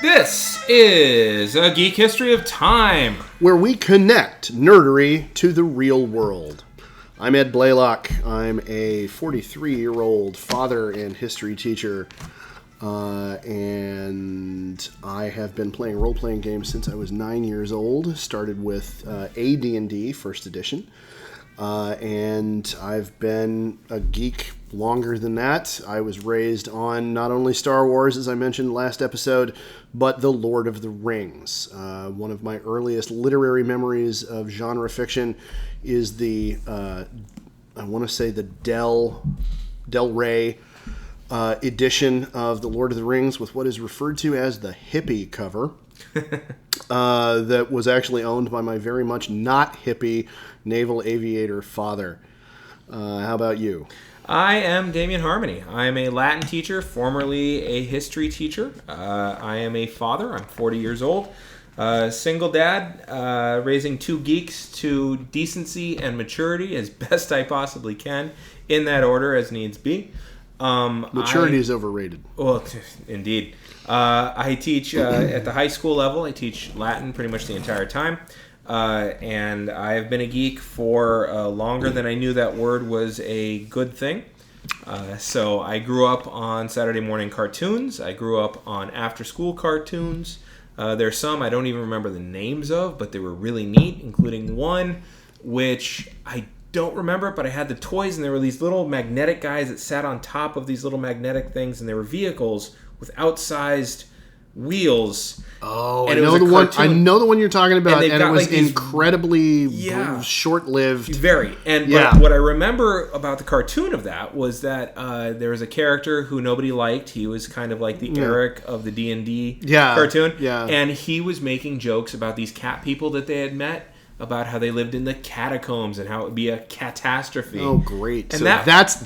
This is a Geek History of Time, where we connect nerdery to the real world. I'm Ed Blaylock. I'm a 43-year-old father and history teacher, and I have been playing role-playing games since I was 9 years old. Started with AD&D, first edition, and I've been a geek longer than that. I was raised on not only Star Wars, as I mentioned last episode, but The Lord of the Rings. One of my earliest literary memories of genre fiction is the, I want to say the Del Rey edition of The Lord of the Rings with what is referred to as the hippie cover. That was actually owned by my very much not hippie naval aviator father. How about you? I am Damian Harmony. I am a Latin teacher, formerly a history teacher. I am a father. I'm 40 years old. Single dad, raising two geeks to decency and maturity as best I possibly can, in that order as needs be. Maturity is overrated. Well, indeed. I teach at the high school level. I teach Latin pretty much the entire time. And I have been a geek for longer than I knew that word was a good thing. So I grew up on Saturday morning cartoons. I grew up on after-school cartoons. There's some I don't even remember the names of, but they were really neat, including one which I don't remember, but I had the toys, and there were these little magnetic guys that sat on top of these little magnetic things, and they were vehicles with outsized wheels. Oh, I know the one. I know the one you're talking about, and it was incredibly short-lived. Very. But what I remember about the cartoon of that was that there was a character who nobody liked. He was kind of like the Eric of the D&D cartoon. Yeah. And he was making jokes about these cat people that they had met, about how they lived in the catacombs and how it would be a catastrophe. Oh, great. And so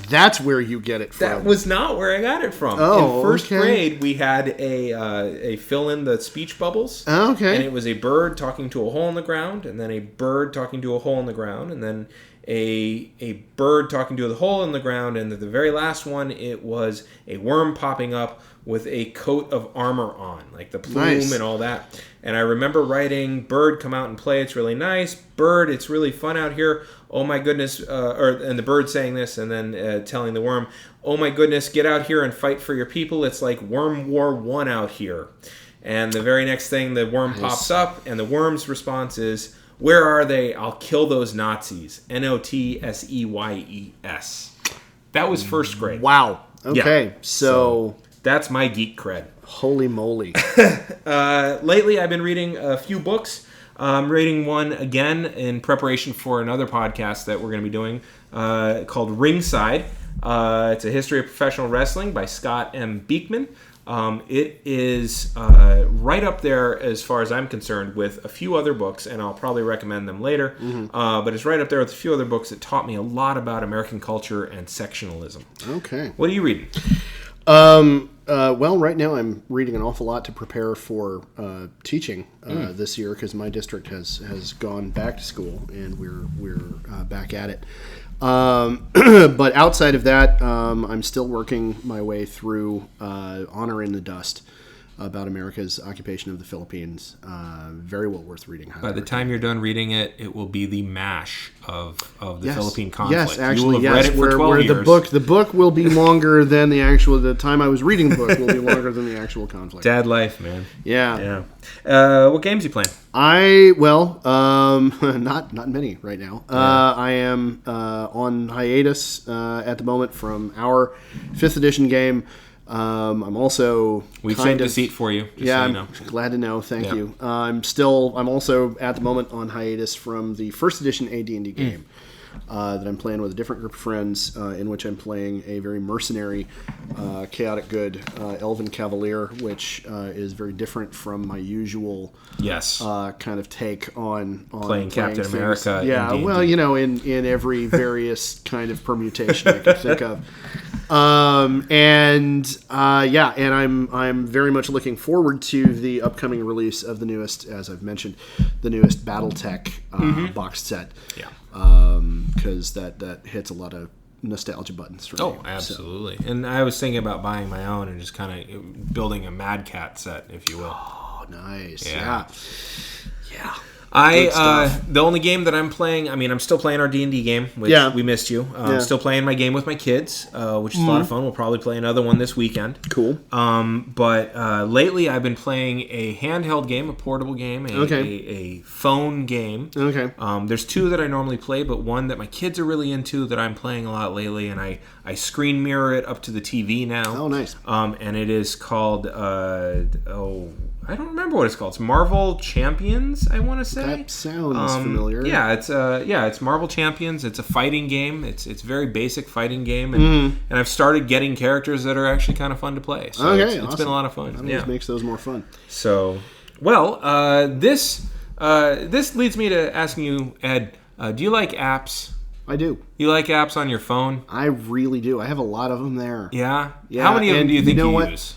that's where you get it from. That was not where I got it from. Oh, in first grade, we had a fill in the speech bubbles. Oh, okay. And it was a bird talking to a hole in the ground, and then a bird talking to a hole in the ground, and then a bird talking to the hole in the ground, and the very last one, it was a worm popping up with a coat of armor on, like the plume and all that. And I remember writing, bird, come out and play, it's really nice. Bird, it's really fun out here. Oh my goodness, and the bird saying this, and then telling the worm, oh my goodness, get out here and fight for your people. It's like Worm War I out here. And the very next thing, the worm pops up, and the worm's response is, where are they? I'll kill those Nazis. Notseyes. That was first grade. Wow. Okay, so that's my geek cred. Holy moly. Lately, I've been reading a few books. I'm reading one again in preparation for another podcast that we're going to be doing called Ringside. It's a history of professional wrestling by Scott M. Beekman. It is right up there, as far as I'm concerned, with a few other books, and I'll probably recommend them later. Mm-hmm. But it's right up there with a few other books that taught me a lot about American culture and sectionalism. Okay. What are you reading? Well, right now I'm reading an awful lot to prepare for teaching this year, because my district has gone back to school, and we're back at it. But outside of that, I'm still working my way through Honor in the Dust, about America's occupation of the Philippines. Very well worth reading. By the time you're done reading it, it will be the MASH of the Philippine conflict. Yes, actually, you will have read it for 12 years. The book will be longer than the time I was reading the book will be longer than the actual conflict. Dad life, man. Yeah. What games are you playing? Not many right now. I am on hiatus at the moment from our 5th edition game. I'm also we've saved a seat for you. I'm glad to know. Thank you. I'm also at the moment on hiatus from the 1st edition AD&D game that I'm playing with a different group of friends, in which I'm playing a very mercenary, chaotic good elven cavalier, which is very different from my usual kind of take on playing Captain things. America. Yeah, well, in every various kind of permutation I could think of. And I'm very much looking forward to the upcoming release of the newest, as I've mentioned, the newest BattleTech box set. Yeah. Because that hits a lot of nostalgia buttons for me. Oh, absolutely. So. And I was thinking about buying my own and just kind of building a Mad Cat set, if you will. Oh, nice. Yeah. The only game that I'm playing, I mean, I'm still playing our D&D game, which we missed you. I'm still playing my game with my kids, which is a lot of fun. We'll probably play another one this weekend. Cool. But lately I've been playing a handheld game, a portable game, a phone game. Okay. There's two that I normally play, but one that my kids are really into that I'm playing a lot lately, and I screen mirror it up to the TV now. Oh, nice. And it is called, I don't remember what it's called. It's Marvel Champions, I want to say. That sounds familiar. Yeah, it's Marvel Champions. It's a fighting game. It's very basic fighting game, and I've started getting characters that are actually kind of fun to play. So okay, it's awesome. been a lot of fun. That always makes those more fun. So, this leads me to asking you, Ed, do you like apps? I do. You like apps on your phone? I really do. I have a lot of them there. Yeah? How many of them do you think you use?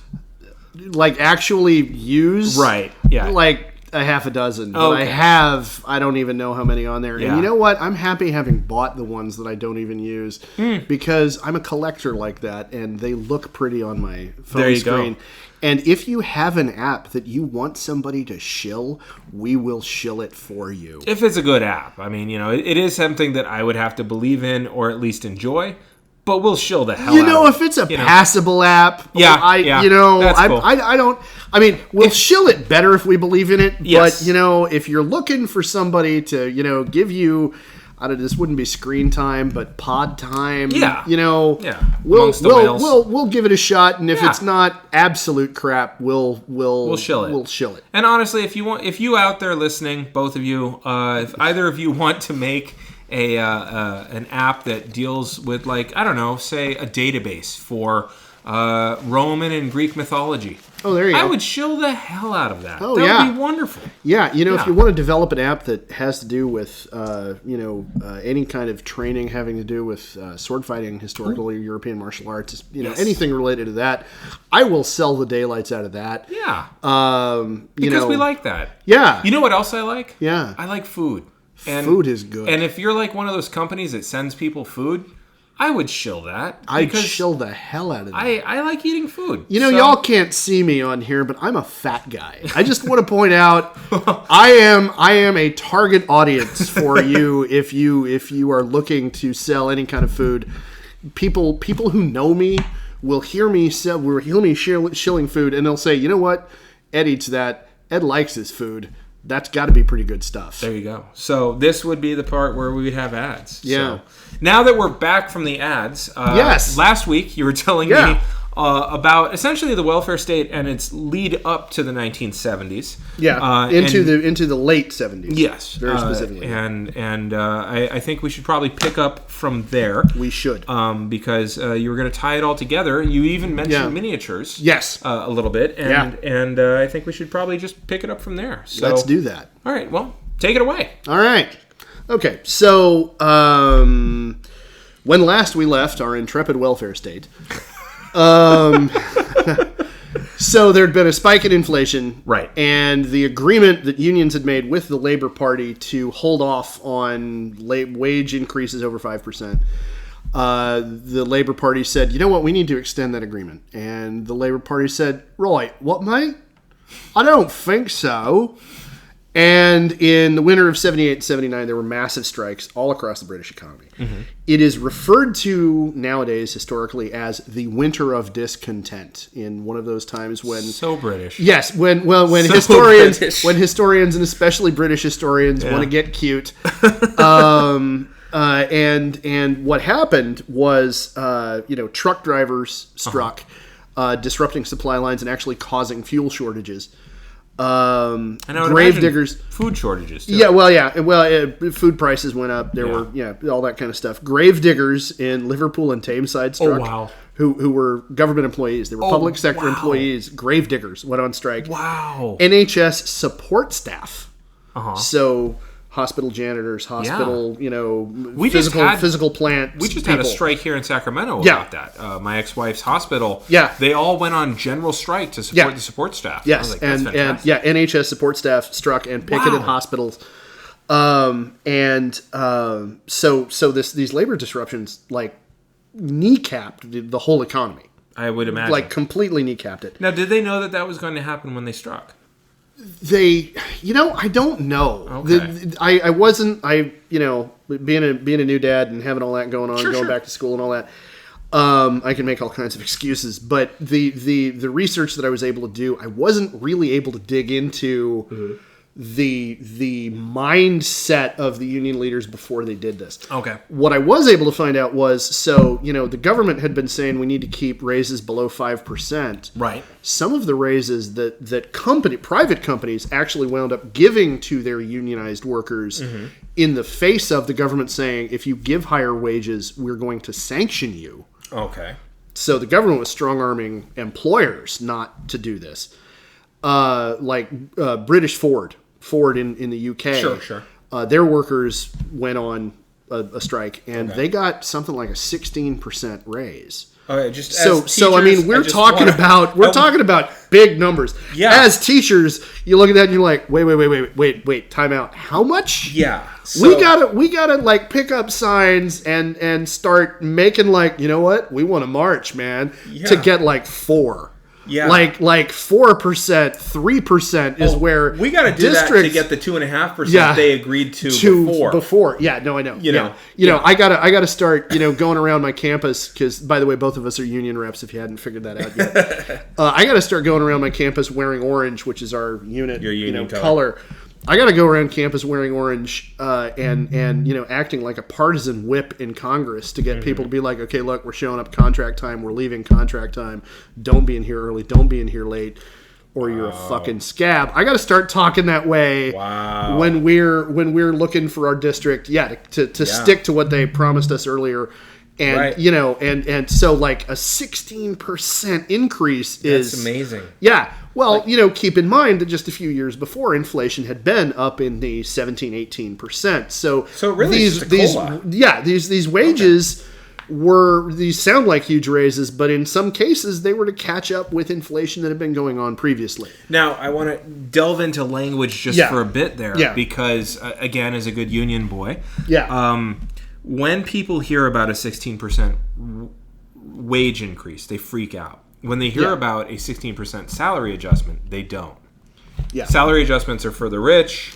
Like actually use? Right, yeah. Like a half a dozen. But I don't even know how many on there. Yeah. And you know what? I'm happy having bought the ones that I don't even use because I'm a collector like that and they look pretty on my phone screen. Go. And if you have an app that you want somebody to shill, we will shill it for you. If it's a good app. I mean, it is something that I would have to believe in or at least enjoy. But we'll shill the hell out of it. If it's a passable app, that's cool. I don't. I mean, we'll shill it better if we believe in it. Yes. But if you're looking for somebody to give you, this wouldn't be screen time, but pod time. Yeah. We'll give it a shot, and if it's not absolute crap, we'll shill it. We'll shill it. And honestly, if you out there listening, both of you, if either of you want to make an app that deals with, like, I don't know, say a database for Roman and Greek mythology. Oh, there you go. I would shill the hell out of that. Oh, that would be wonderful. Yeah, if you want to develop an app that has to do with, any kind of training having to do with sword fighting, historical European martial arts, anything related to that, I will sell the daylights out of that. Yeah. Because we like that. Yeah. You know what else I like? Yeah. I like food. And food is good. And if you're like one of those companies that sends people food, I would shill that. I'd shill the hell out of that. I like eating food. Y'all can't see me on here, but I'm a fat guy. I just want to point out I am a target audience for you if you are looking to sell any kind of food. People who know me will hear me shilling food, and they'll say, you know what? Ed eats that. Ed likes his food. That's got to be pretty good stuff. There you go. So this would be the part where we would have ads. Yeah. So now that we're back from the ads, yes. Last week you were telling me about essentially the welfare state and its lead up to the 1970s. Yeah, into the late 70s. Yes, very specifically. And I think we should probably pick up from there. We should, because you were going to tie it all together. You even mentioned miniatures. Yes, a little bit. And I think we should probably just pick it up from there. So let's do that. All right. Well, take it away. All right. Okay. So when last we left our intrepid welfare state. So there'd been a spike in inflation, right? And the agreement that unions had made with the Labor Party to hold off on wage increases over 5%. The Labor Party said, "You know what? We need to extend that agreement." And the Labor Party said, "Right, what, mate? I don't think so." And in the winter of 78-79, there were massive strikes all across the British economy. Mm-hmm. It is referred to nowadays historically as the winter of discontent, in one of those times when... So British. Yes, when historians and especially British historians want to get cute. And what happened was, truck drivers struck, disrupting supply lines and actually causing fuel shortages. Grave diggers, food shortages too. Food prices went up. There were all that kind of stuff. Grave diggers in Liverpool and Tameside struck. Oh wow! Who were government employees? They were public sector employees. Grave diggers went on strike. Wow! NHS support staff. So hospital janitors, physical plant. We just had a strike here in Sacramento about that. My ex-wife's hospital. Yeah, they all went on general strike to support the support staff. Yes, like, and NHS support staff struck and picketed hospitals. So these labor disruptions kneecapped the whole economy. I would imagine. Like, completely kneecapped it. Now, did they know that was going to happen when they struck? They, I don't know. Okay. I wasn't, being a new dad and having all that going on, going back to school and all that, I can make all kinds of excuses. But the research that I was able to do, I wasn't really able to dig into the mindset of the union leaders before they did this. Okay. What I was able to find out was, the government had been saying we need to keep raises below 5%. Right. Some of the raises that private companies actually wound up giving to their unionized workers in the face of the government saying, if you give higher wages, we're going to sanction you. Okay. So the government was strong-arming employers not to do this. British Ford in the UK. Sure. Their workers went on a strike, and they got something like a 16% raise. Okay, we're talking about big numbers. Yeah. As teachers, you look at that and you're like, wait, time out. How much? Yeah. So, we gotta like pick up signs and start making you know what? We want to march, man, to get 4. Yeah, like 4%, 3% is where we got to do that to get the 2.5% they agreed to before. Before, I know. I gotta start going around my campus because, by the way, both of us are union reps. If you hadn't figured that out yet, I got to start going around my campus wearing orange, which is our your union color. I got to go around campus wearing orange and acting like a partisan whip in Congress to get people to be like, okay, look, we're showing up contract time, we're leaving contract time. Don't be in here early, don't be in here late, or you're a fucking scab. I got to start talking that way when we're looking for our district, to stick to what they promised us earlier. And and so a 16% increase is amazing. Yeah. Well, keep in mind that just a few years before, inflation had been up in the 17-18%. So really these wages these sound like huge raises, but in some cases they were to catch up with inflation that had been going on previously. Now, I want to delve into language just for a bit there because again, as a good union boy, when people hear about a 16% wage increase, they freak out. When they hear about a 16% salary adjustment, they don't. Yeah. Salary adjustments are for the rich,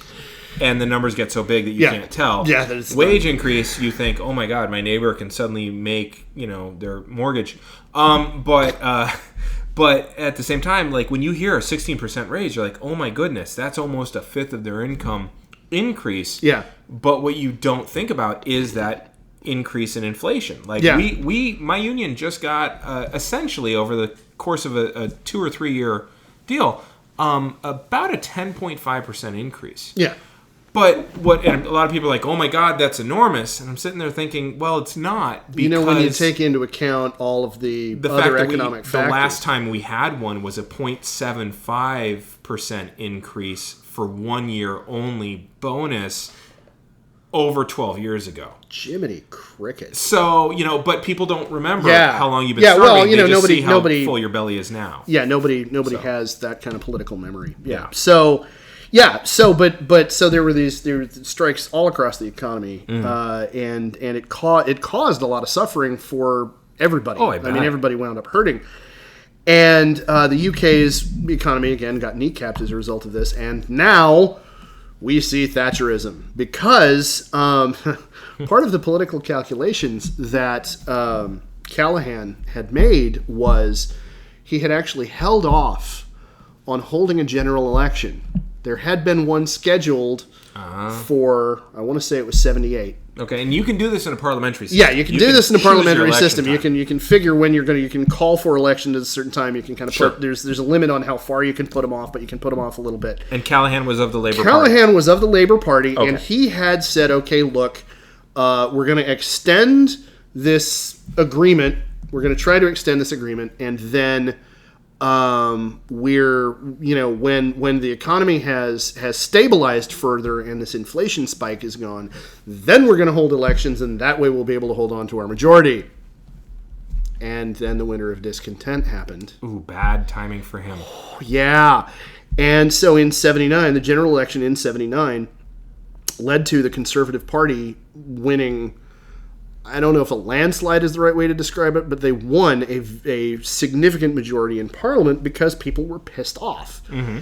and the numbers get so big that you can't tell. Yeah, wage increase, you think, oh my God, my neighbor can suddenly make their mortgage. But at the same time, when you hear a 16% raise, you're like, oh my goodness, that's almost a fifth of their income increase. Yeah. But what you don't think about is that increase in inflation. My union just got essentially over the course of a 2 or 3 year deal, about a 10.5% increase. Yeah. But and a lot of people are like, oh my God, that's enormous. And I'm sitting there thinking, well, it's not. Because when you take into account all of the other economic factors. The last time we had one was a 0.75% increase for 1 year only bonus over 12 years ago. Jiminy cricket. So, but people don't remember how long you've been starving. Well, they just see how full your belly is now. Yeah, nobody has that kind of political memory. Yeah. So there were these strikes all across the economy, and it caused a lot of suffering for everybody. Oh, I mean, everybody wound up hurting. And the UK's economy, again, got kneecapped as a result of this. And now we see Thatcherism because part of the political calculations that Callaghan had made was he had actually held off on holding a general election. There had been one scheduled for, I want to say it was 78. Okay, and you can do this in a parliamentary system. Yeah, you can do this in a parliamentary system. You can figure when you're going to. You can call for election at a certain time. You can kind of put. There's a limit on how far you can put them off, but you can put them off a little bit. And Callaghan was of the Labour Party, and he had said, "Okay, look, we're going to extend this agreement. We're going to try to extend this agreement, and then." We're when the economy has stabilized further and this inflation spike is gone, then we're going to hold elections, and that way we'll be able to hold on to our majority. And then the winter of discontent happened. Ooh, bad timing for him. Yeah. And so in 79, the general election in 79 led to the Conservative Party winning, I don't know if a landslide is the right way to describe it, but they won a significant majority in Parliament because people were pissed off. Mm-hmm.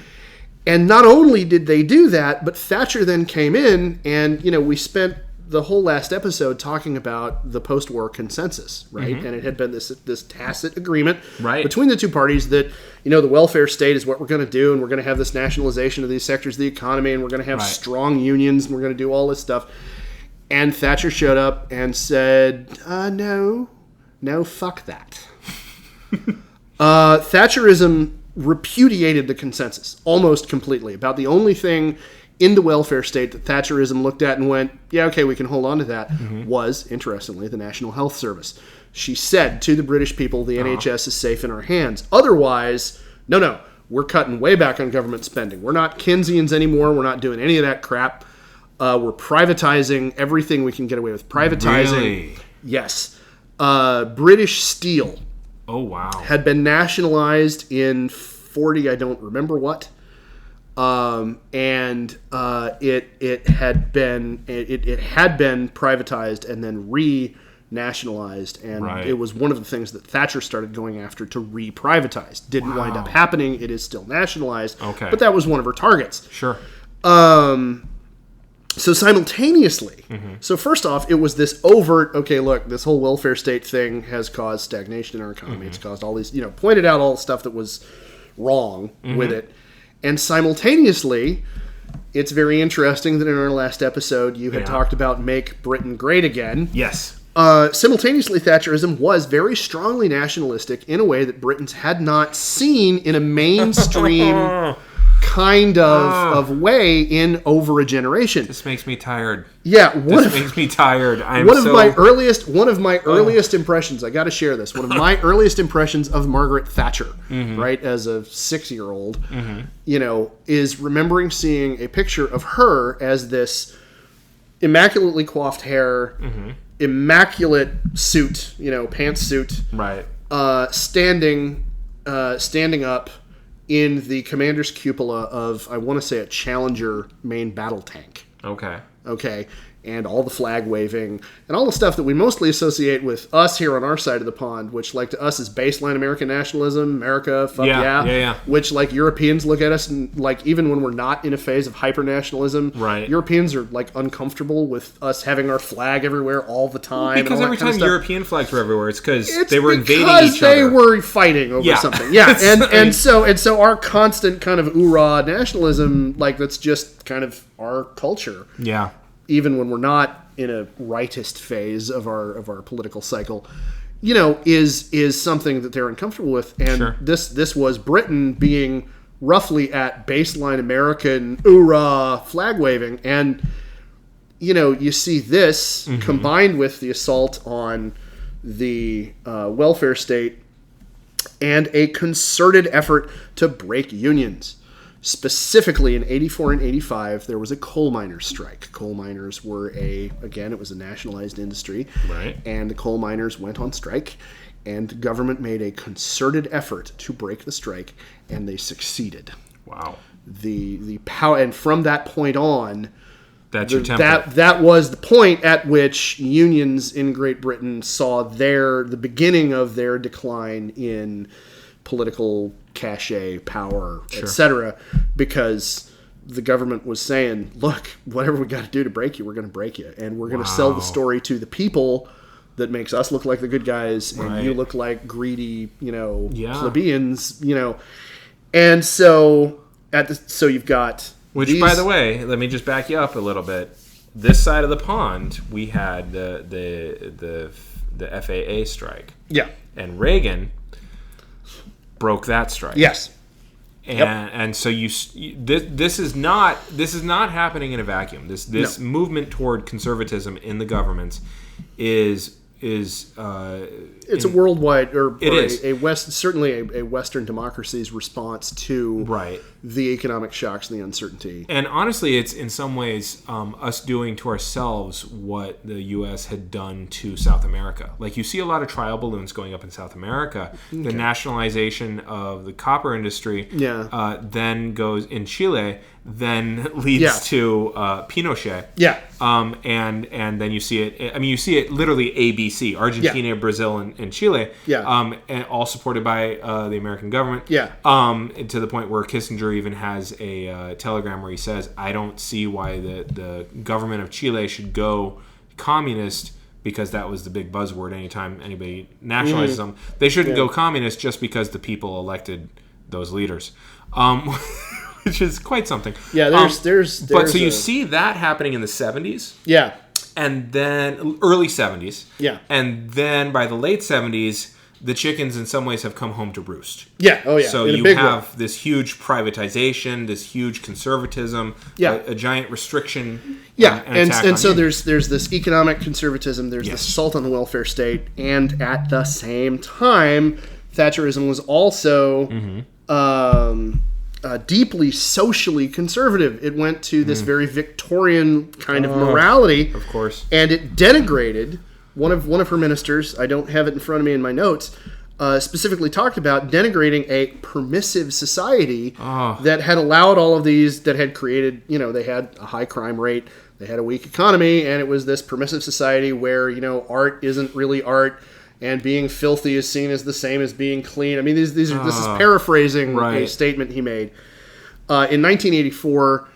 And not only did they do that, but Thatcher then came in, and we spent the whole last episode talking about the post-war consensus, right? Mm-hmm. And it had been this tacit agreement between the two parties that, the welfare state is what we're going to do, and we're going to have this nationalization of these sectors of the economy, and we're going to have strong unions, and we're going to do all this stuff. And Thatcher showed up and said, no, fuck that. Thatcherism repudiated the consensus almost completely. About the only thing in the welfare state that Thatcherism looked at and went, yeah, okay, we can hold on to that, was, interestingly, the National Health Service. She said to the British people, the NHS is safe in our hands. Otherwise, no, we're cutting way back on government spending. We're not Keynesians anymore. We're not doing any of that crap. We're privatizing everything we can get away with privatizing. Really? Yes. British Steel. Oh, wow. Had been nationalized in 40, I don't remember what. It had been privatized and then re-nationalized, and it was one of the things that Thatcher started going after to re-privatize. Didn't wind up happening. It is still nationalized. Okay. But that was one of her targets. Sure. So simultaneously, so first off, it was this overt, okay, look, this whole welfare state thing has caused stagnation in our economy. It's caused all these, pointed out all the stuff that was wrong with it. And simultaneously, it's very interesting that in our last episode, you had talked about Make Britain Great Again. Yes. Simultaneously, Thatcherism was very strongly nationalistic in a way that Britons had not seen in a mainstream kind of way in over a generation. This makes me tired. Yeah, makes me tired. One of my earliest impressions. I got to share this. One of my earliest impressions of Margaret Thatcher, right, as a 6-year-old, is remembering seeing a picture of her as this immaculately coiffed hair, immaculate suit, pantsuit, right, standing up in the commander's cupola of, I want to say, a Challenger main battle tank. Okay. And all the flag waving and all the stuff that we mostly associate with us here on our side of the pond, which, like, to us is baseline American nationalism, America, fuck yeah. Which, like, Europeans look at us and, like, even when we're not in a phase of hyper-nationalism, Europeans are, like, uncomfortable with us having our flag everywhere all the time. Because every time European flags were everywhere, it's because they were invading each other. Because they were fighting over something. Yeah, and so our constant kind of oorah nationalism, like, that's just kind of our culture. Yeah. Even when we're not in a rightist phase of our political cycle, is something that they're uncomfortable with. And this was Britain being roughly at baseline American hoorah flag waving. And, you see this combined with the assault on the welfare state and a concerted effort to break unions. Specifically in 84 and 85, there was a coal miners' strike. Coal miners were it was a nationalized industry. Right. And the coal miners went on strike, and the government made a concerted effort to break the strike, and they succeeded. Wow. The power, and from that point on, that's your template. That was the point at which unions in Great Britain saw the beginning of their decline in political cachet, power, etc., because the government was saying, look, whatever we got to do to break you, we're going to break you. And we're going to sell the story to the people that makes us look like the good guys and you look like greedy, plebeians, And so you've got which, by the way, let me just back you up a little bit. This side of the pond, we had the FAA strike. Yeah. And Reagan broke that strike. Yes. And so this is not happening in a vacuum. This movement toward conservatism in the governments is is it's a worldwide certainly a Western democracy's response to right. the economic shocks and the uncertainty. And honestly, it's in some ways us doing to ourselves what the U.S. had done to South America. Like you see a lot of trial balloons going up in South America. Okay. The nationalization of the copper industry then goes in Chile, then leads to Pinochet. Yeah. And then you see it. I mean, you see it literally ABC: Argentina, Brazil, and Chile. Yeah. And all supported by the American government. Yeah. To the point where Kissinger even has a telegram where he says, "I don't see why the government of Chile should go communist." Because that was the big buzzword. Anytime anybody nationalizes them, they shouldn't go communist just because the people elected those leaders. Which is quite something. Yeah, there's but so you see that happening in the 70s. Yeah. And then early 70s. Yeah. And then by the late 70s, the chickens in some ways have come home to roost. Yeah. Oh, yeah. So you have this huge privatization, this huge conservatism, a giant restriction. Yeah. And so there's this economic conservatism, there's this assault on the welfare state, and at the same time, Thatcherism was also deeply socially conservative. It went to this very Victorian kind of morality, of course, and it denigrated one of her ministers. I don't have it in front of me in my notes. Specifically talked about denigrating a permissive society that had allowed all of these, that had created, they had a high crime rate, they had a weak economy, and it was this permissive society where art isn't really art. And being filthy is seen as the same as being clean. I mean, this is paraphrasing a statement he made. In 1984,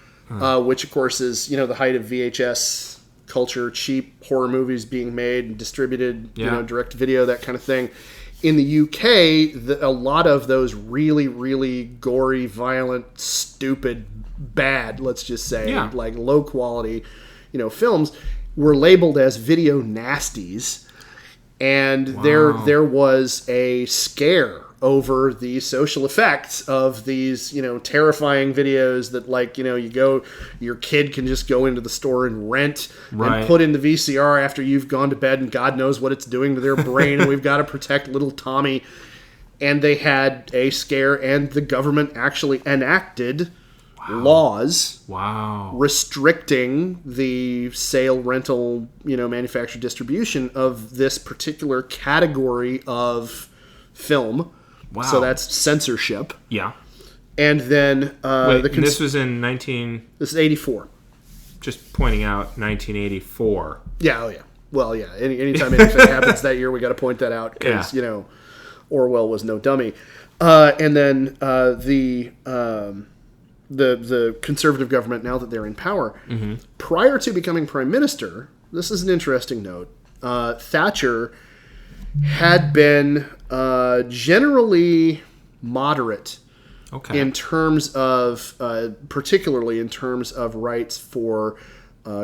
which of course is, the height of VHS culture, cheap horror movies being made and distributed, direct to video, that kind of thing. In the UK, a lot of those really, really gory, violent, stupid, bad, let's just say, like low quality, films were labeled as video nasties. And there was a scare over the social effects of these, terrifying videos that, your kid can just go into the store and rent and put in the VCR after you've gone to bed, and God knows what it's doing to their brain, and we've got to protect little Tommy. And they had a scare, and the government actually enacted laws restricting the sale, rental, manufacture, distribution of this particular category of film. Wow. So that's censorship. Yeah. And then this was in This is 84. Just pointing out 1984. Yeah, oh yeah. Well, yeah. Anytime anything happens that year, we got to point that out because Orwell was no dummy. And then the conservative government, now that they're in power, prior to becoming prime minister, this is an interesting note, Thatcher had been generally moderate in terms of, particularly in terms of rights for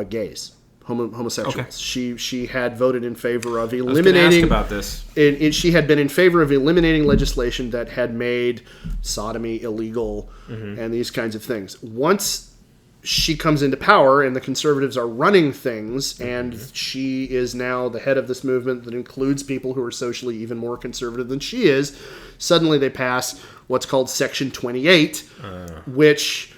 gays, homosexuals. She had voted in favor of eliminating. I was going to ask about this. She had been in favor of eliminating legislation that had made sodomy illegal and these kinds of things. Once she comes into power and the conservatives are running things, and she is now the head of this movement that includes people who are socially even more conservative than she is, suddenly they pass what's called Section 28, which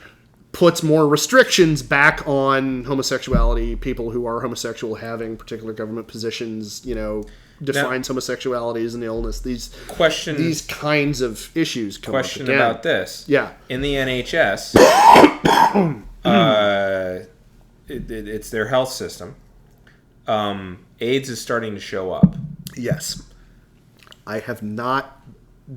puts more restrictions back on homosexuality, people who are homosexual having particular government positions, defines homosexuality as an illness. These kinds of issues come up again. Question about this. Yeah. In the NHS, it's their health system. AIDS is starting to show up. Yes. I have not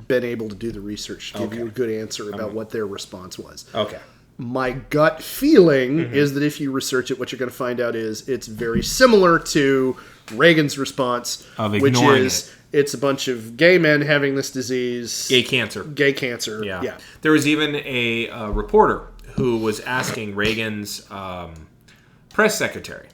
been able to do the research to give you a good answer about what their response was. Okay. My gut feeling is that if you research it, what you're going to find out is it's very similar to Reagan's response, which is it's a bunch of gay men having this disease. Gay cancer. Yeah. There was even a reporter who was asking Reagan's press secretary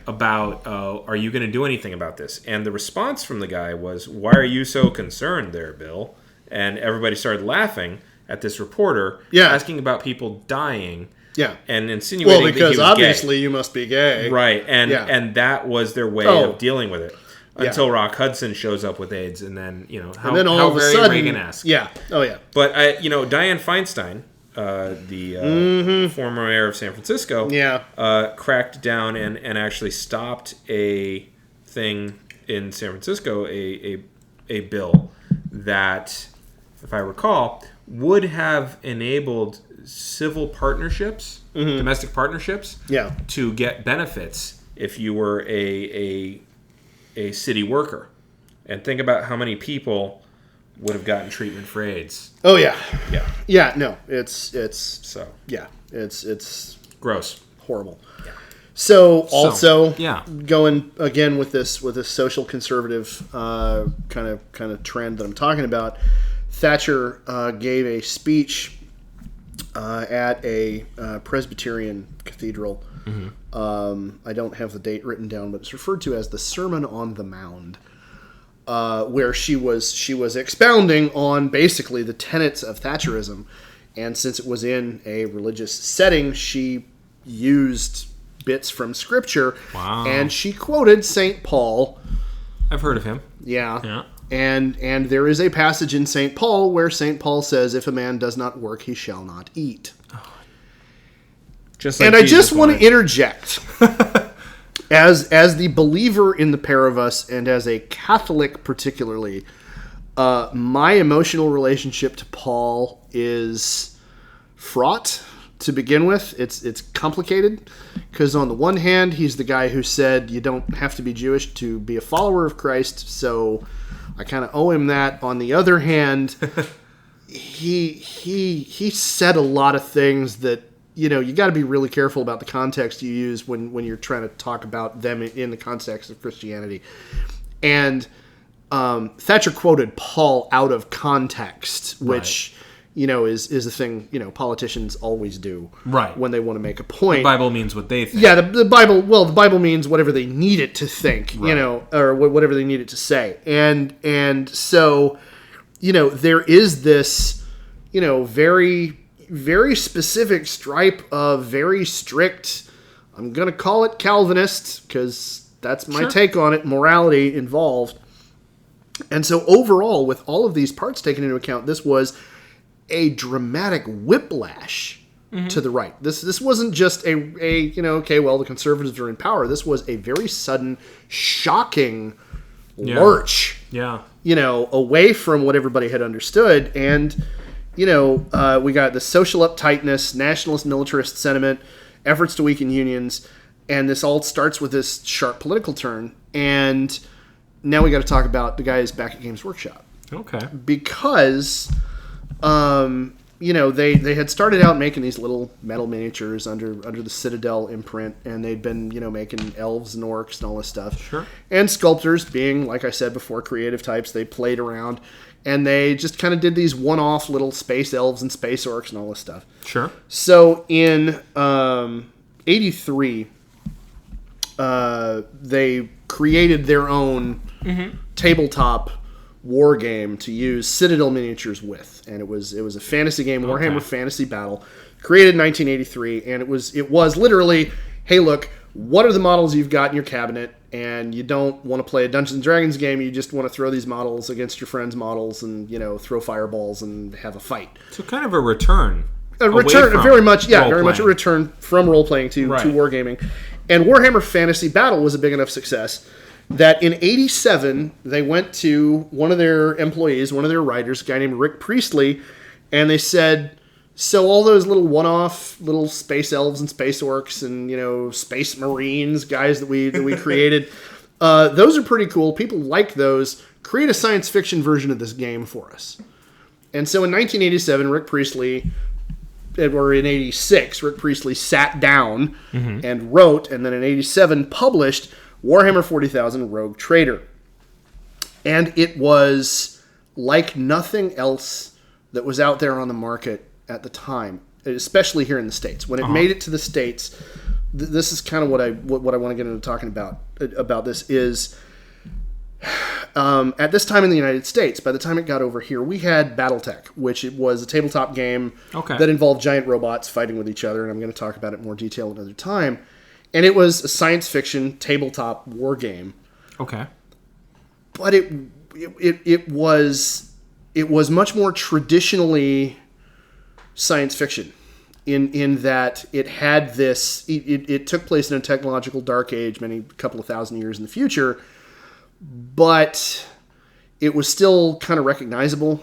about, are you going to do anything about this? And the response from the guy was, why are you so concerned there, Bill? And everybody started laughing at this reporter asking about people dying and insinuating that he was because obviously gay. You must be gay. Right, and that was their way of dealing with it. until Rock Hudson shows up with AIDS, and then how all of a very sudden, Reagan-esque. Yeah. Oh yeah. But Dianne Feinstein, the former mayor of San Francisco, cracked down and actually stopped a thing in San Francisco, a bill that, if I recall, would have enabled civil partnerships, domestic partnerships, to get benefits if you were a city worker. And think about how many people would have gotten treatment for AIDS. Oh yeah. Yeah. Yeah, no. It's gross. Horrible. Yeah. So yeah. going again with this social conservative kind of trend that I'm talking about, Thatcher gave a speech at a Presbyterian cathedral. I don't have the date written down, but it's referred to as the Sermon on the Mound, where she was expounding on basically the tenets of Thatcherism, and since it was in a religious setting, she used bits from Scripture, and she quoted St. Paul. I've heard of him. Yeah. And there is a passage in St. Paul where St. Paul says, "If a man does not work, he shall not eat." Just like and I just want to interject, as the believer in the pair of us, and as a Catholic particularly, my emotional relationship to Paul is fraught. To begin with, it's complicated, because on the one hand, he's the guy who said you don't have to be Jewish to be a follower of Christ, so I kind of owe him that. On the other hand, he said a lot of things that, you got to be really careful about the context you use when you're trying to talk about them in the context of Christianity. And Thatcher quoted Paul out of context, which... is a thing, politicians always do. Right. When they want to make a point. The Bible means what they think. Yeah, the Bible means whatever they need it to think, or whatever they need it to say. And so, there is this, very, very specific stripe of very strict, I'm going to call it Calvinist, because that's my take on it, morality involved. And so overall, with all of these parts taken into account, this was a dramatic whiplash to the right. This wasn't just the conservatives are in power. This was a very sudden, shocking lurch, away from what everybody had understood. And, we got the social uptightness, nationalist militarist sentiment, efforts to weaken unions, and this all starts with this sharp political turn. And now we got to talk about the guys back at Games Workshop. Okay. Because... they had started out making these little metal miniatures under the Citadel imprint, and they'd been, making elves and orcs and all this stuff. Sure. And sculptors, being, like I said before, creative types, they played around, and they just kind of did these one-off little space elves and space orcs and all this stuff. Sure. So in 83, they created their own tabletop war game to use Citadel miniatures with, and it was a fantasy game, Warhammer Fantasy Battle, created in 1983, and it was literally, hey, look, what are the models you've got in your cabinet, and you don't want to play a Dungeons and Dragons game, you just want to throw these models against your friends' models and throw fireballs and have a fight. So kind of a return. Very much a return from role playing to wargaming. And Warhammer Fantasy Battle was a big enough success that in 87, they went to one of their employees, one of their writers, a guy named Rick Priestley, and they said, so all those little one-off little space elves and space orcs and, space marines, guys that we created, those are pretty cool. People like those. Create a science fiction version of this game for us. And so in 1987, Rick Priestley, or in 86, Rick Priestley sat down and wrote, and then in 87 published Warhammer 40,000 Rogue Trader. And it was like nothing else that was out there on the market at the time, especially here in the States. When it made it to the States, this is kind of what I want to get into talking about this is, at this time in the United States, by the time it got over here, we had Battletech, which it was a tabletop game that involved giant robots fighting with each other, and I'm going to talk about it in more detail another time. And it was a science fiction tabletop war game. Okay. but it was much more traditionally science fiction in that it had this. It took place in a technological dark age, a couple of thousand years in the future, but it was still kind of recognizable.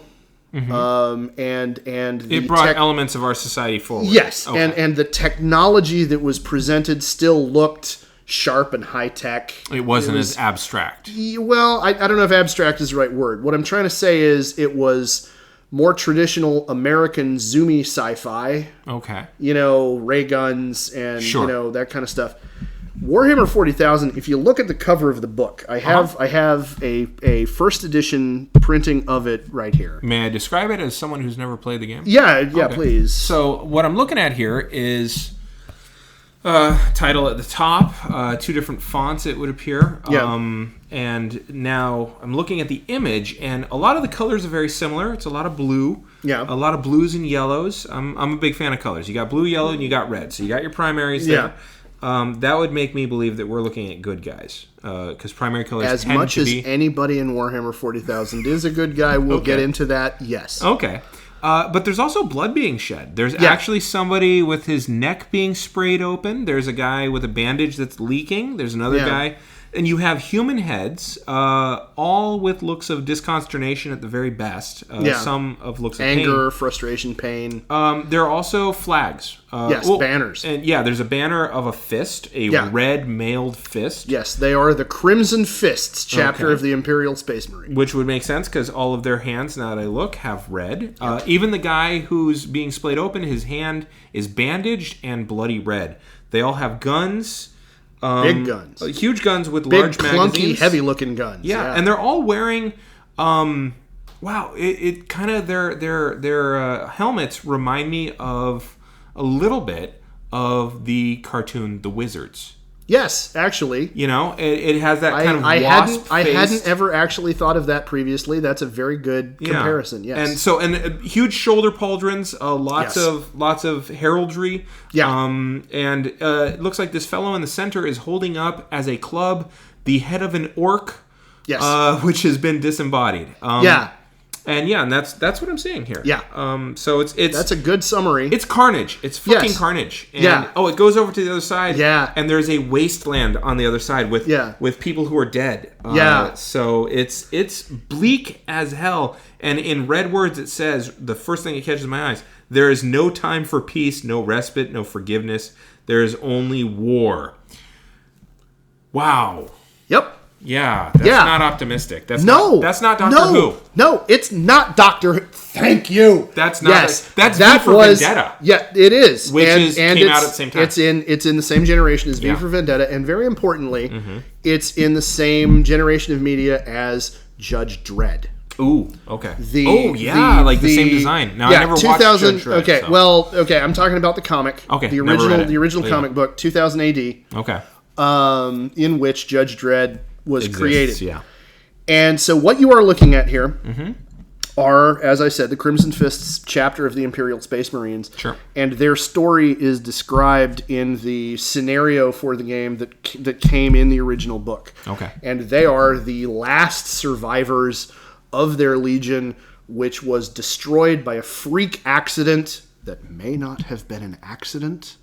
And it brought elements of our society forward. Yes, okay. and the technology that was presented still looked sharp and high tech. It wasn't as abstract. Well, I don't know if abstract is the right word. What I'm trying to say is it was more traditional American zoomy sci-fi. Okay. Ray guns and that kind of stuff. Warhammer 40,000, if you look at the cover of the book, I have a first edition printing of it right here. May I describe it as someone who's never played the game? Yeah, okay. Please. So what I'm looking at here is title at the top, 2 different fonts it would appear. Yeah. And now I'm looking at the image, and a lot of the colors are very similar. It's a lot of blue. Yeah. A lot of blues and yellows. I'm a big fan of colors. You got blue, yellow, and you got red. So you got your primaries there. Yeah. That would make me believe that we're looking at good guys, because primary colors as tend much to as be... anybody in Warhammer 40,000 is a good guy. We'll get into that. Yes. Okay. But there's also blood being shed. There's actually somebody with his neck being sprayed open. There's a guy with a bandage that's leaking. There's another guy. And you have human heads, all with looks of disconsternation at the very best. Some of looks of anger, pain. Frustration, pain. There are also flags. Banners. And there's a banner of a fist, a red mailed fist. Yes, they are the Crimson Fists chapter of the Imperial Space Marine. Which would make sense because all of their hands, now that I look, have red. Even the guy who's being splayed open, his hand is bandaged and bloody red. They all have guns. Big guns. Huge guns with big, large magazines. Clunky, heavy-looking guns. Yeah, and they're all wearing... it kind of... Their helmets remind me of a little bit of the cartoon The Wizards. Yes, actually. It has that kind of wasp-faced... I hadn't ever actually thought of that previously. That's a very good comparison, yes. And huge shoulder pauldrons, lots of heraldry. Yeah. It looks like this fellow in the center is holding up as a club the head of an orc, which has been disembodied. And that's what I'm seeing here. Yeah. So it's that's a good summary. It's carnage. It's fucking carnage. And, it goes over to the other side. Yeah. And there's a wasteland on the other side with people who are dead. So it's bleak as hell. And in red words, it says, the first thing that catches my eyes, there is no time for peace, no respite, no forgiveness. There is only war. Wow. Yep. Yeah, that's not optimistic. That's not Doctor Who. No, it's not Doctor Who. Thank you. That's not. That's V for Vendetta. Yeah, it is. Which came out at the same time. It's in the same generation as V for Vendetta, and very importantly, it's in the same generation of media as Judge Dredd. Ooh, okay. The same design. Now, I never watched Judge Dredd. Okay, I'm talking about the comic. Okay, the original comic book, 2000 AD. Okay. In which Judge Dredd was created. Yeah. And so what you are looking at here are, as I said, the Crimson Fists chapter of the Imperial Space Marines. Sure. And their story is described in the scenario for the game that came in the original book. Okay. And they are the last survivors of their legion, which was destroyed by a freak accident that may not have been an accident.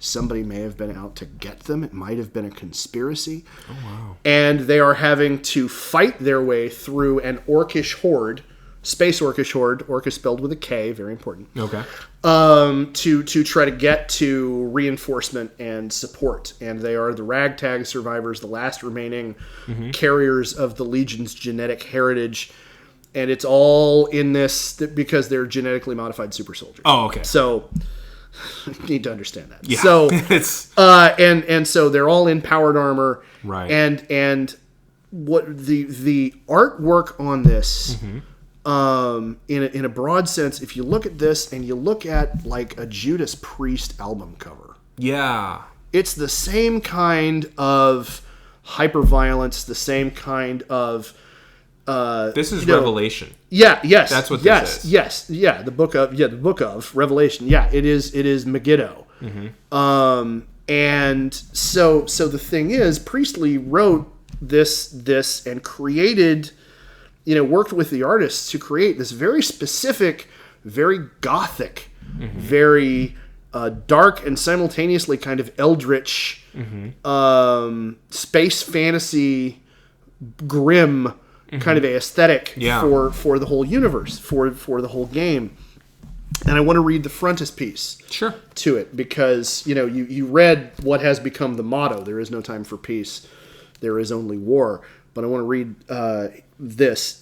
Somebody may have been out to get them. It might have been a conspiracy. Oh, wow. And they are having to fight their way through an orcish horde, space orcish horde, orc is spelled with a K, very important. Okay. To try to get to reinforcement and support. And they are the ragtag survivors, the last remaining carriers of the Legion's genetic heritage. And it's all in this because they're genetically modified super soldiers. Oh, okay. So... you need to understand that. Yeah. So it's and so they're all in powered armor. Right. And what the artwork on this, in a broad sense, if you look at this and you look at like a Judas Priest album cover. Yeah. It's the same kind of hyperviolence, the same kind of this is Revelation. Yes. That's what this is. Yes. Yeah. The book of Revelation. Yeah. It is Megiddo. And so the thing is, Priestley wrote this and created worked with the artists to create this very specific, very gothic, very dark and simultaneously kind of eldritch, space fantasy, grim kind of aesthetic for the whole universe, for the whole game. And I want to read the frontispiece to it because, you read what has become the motto. There is no time for peace. There is only war. But I want to read this.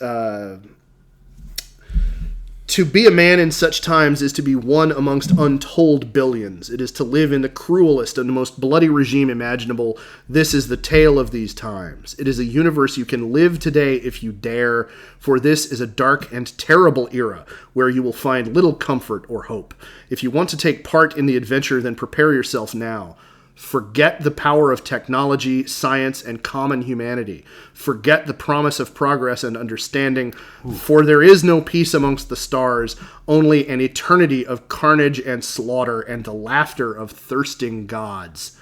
To be a man in such times is to be one amongst untold billions. It is to live in the cruelest and the most bloody regime imaginable. This is the tale of these times. It is a universe you can live today if you dare, for this is a dark and terrible era where you will find little comfort or hope. If you want to take part in the adventure, then prepare yourself now. Forget the power of technology, science, and common humanity. Forget the promise of progress and understanding, for there is no peace amongst the stars, only an eternity of carnage and slaughter and the laughter of thirsting gods.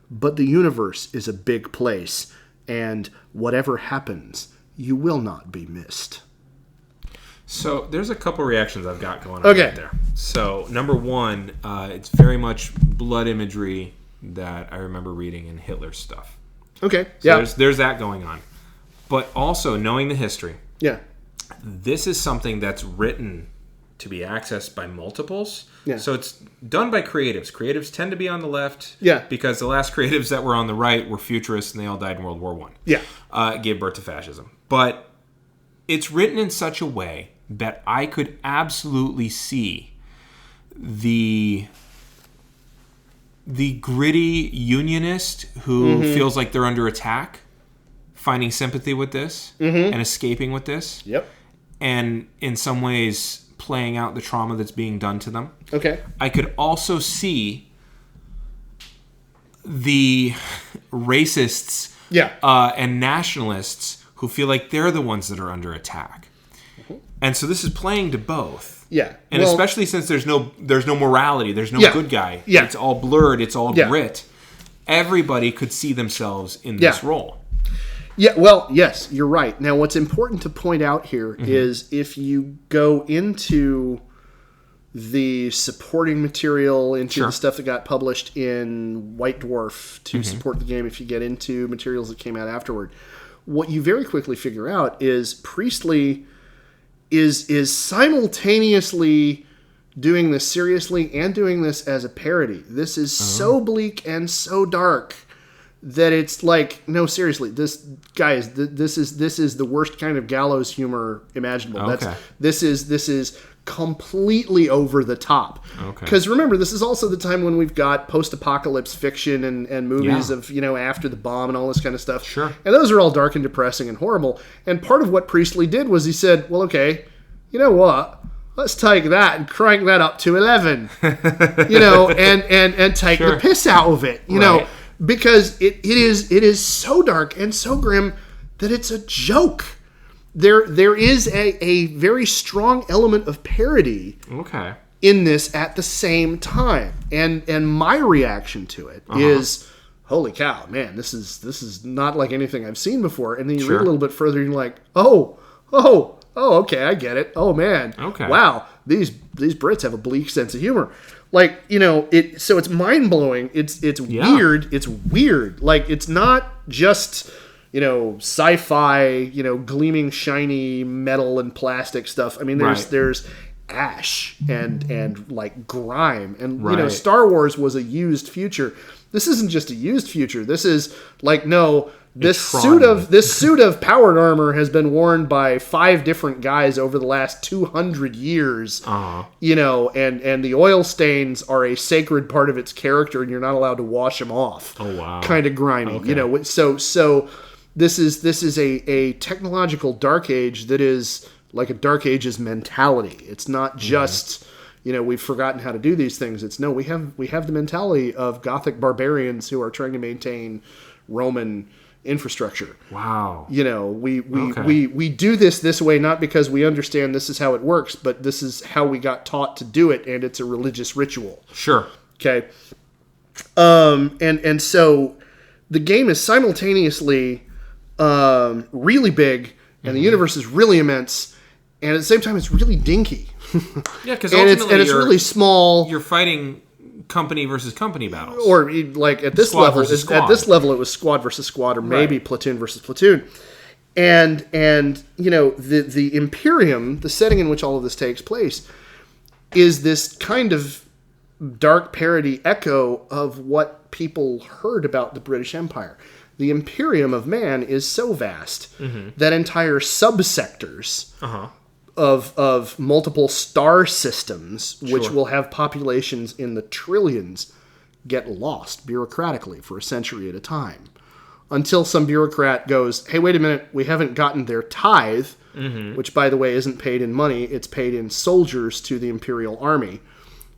But the universe is a big place, and whatever happens, you will not be missed. So there's a couple reactions I've got going on right there. So number one, it's very much blood imagery that I remember reading in Hitler's stuff. Okay. So there's that going on. But also, knowing the history, this is something that's written to be accessed by multiples. Yeah. So it's done by creatives. Creatives tend to be on the left because the last creatives that were on the right were futurists and they all died in World War I. Yeah. Gave birth to fascism. But it's written in such a way that I could absolutely see the gritty unionist who feels like they're under attack finding sympathy with this and escaping with this. Yep. And in some ways playing out the trauma that's being done to them. Okay. I could also see the racists and nationalists who feel like they're the ones that are under attack. And so this is playing to both. Yeah. And especially since there's no morality, there's no good guy. Yeah. It's all blurred, it's all grit. Everybody could see themselves in this role. Yeah, well, yes, you're right. Now, what's important to point out here is if you go into the supporting material, into the stuff that got published in White Dwarf to support the game, if you get into materials that came out afterward, what you very quickly figure out is Priestley is simultaneously doing this seriously and doing this as a parody. This is so bleak and so dark that it's like, no, seriously, this is the worst kind of gallows humor imaginable. Okay. This is completely over the top. Because remember, this is also the time when we've got post-apocalypse fiction and movies of, after the bomb and all this kind of stuff. Sure. And those are all dark and depressing and horrible. And part of what Priestley did was he said, well, okay, you know what? Let's take that and crank that up to 11. And take the piss out of it. You know, because it is so dark and so grim that it's a joke. There is a very strong element of parody in this at the same time. And my reaction to it is, holy cow, man, this is not like anything I've seen before. And then you read a little bit further and you're like, oh, okay, I get it. Oh man. Okay. Wow, these Brits have a bleak sense of humor. Like, so it's mind-blowing. It's weird. It's weird. Like, it's not just, sci-fi, gleaming, shiny metal and plastic stuff. I mean, there's ash and like grime. And, Star Wars was a used future. This isn't just a used future. This is like, no, this suit of powered armor has been worn by 5 different guys over the last 200 years. And the oil stains are a sacred part of its character, and you're not allowed to wash them off. Oh wow, kind of grimy. Okay. So this is a technological dark age that is like a dark age's mentality. It's not just we've forgotten how to do these things. It's no, we have the mentality of Gothic barbarians who are trying to maintain Roman infrastructure. Wow. We do this way not because we understand this is how it works, but this is how we got taught to do it, and it's a religious ritual. Sure. Okay. And so the game is simultaneously really big and the universe is really immense, and at the same time, it's really dinky. Yeah, because and ultimately it's really small. You're fighting company versus company battles, or like at this squad level, versus squad. At this level, it was squad versus squad, or maybe platoon versus platoon. And the Imperium, the setting in which all of this takes place, is this kind of dark parody echo of what people heard about the British Empire. The Imperium of man is so vast that entire subsectors of multiple star systems, which will have populations in the trillions, get lost bureaucratically for a century at a time. Until some bureaucrat goes, hey, wait a minute, we haven't gotten their tithe, which, by the way, isn't paid in money, it's paid in soldiers to the Imperial Army.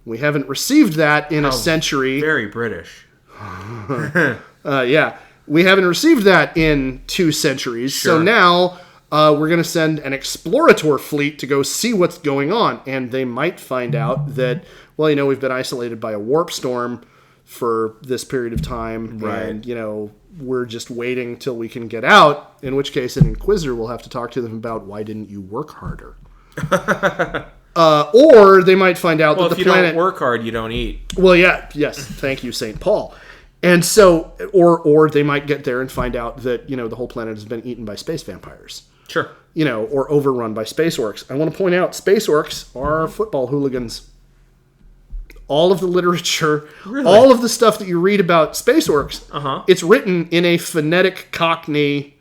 We haven't received that in a century. Very British. Yeah. We haven't received that in 2 centuries, so now we're going to send an explorator fleet to go see what's going on, and they might find out that, well, we've been isolated by a warp storm for this period of time, and, we're just waiting till we can get out, in which case an Inquisitor will have to talk to them about why didn't you work harder. Or they might find out that the planet... Well, if you don't work hard, you don't eat. Well, yeah, yes, thank you, St. Paul. And so, or they might get there and find out that, the whole planet has been eaten by space vampires. Sure. Or overrun by space orcs. I want to point out, space orcs are football hooligans. All of the literature, all of the stuff that you read about space orcs, it's written in a phonetic Cockney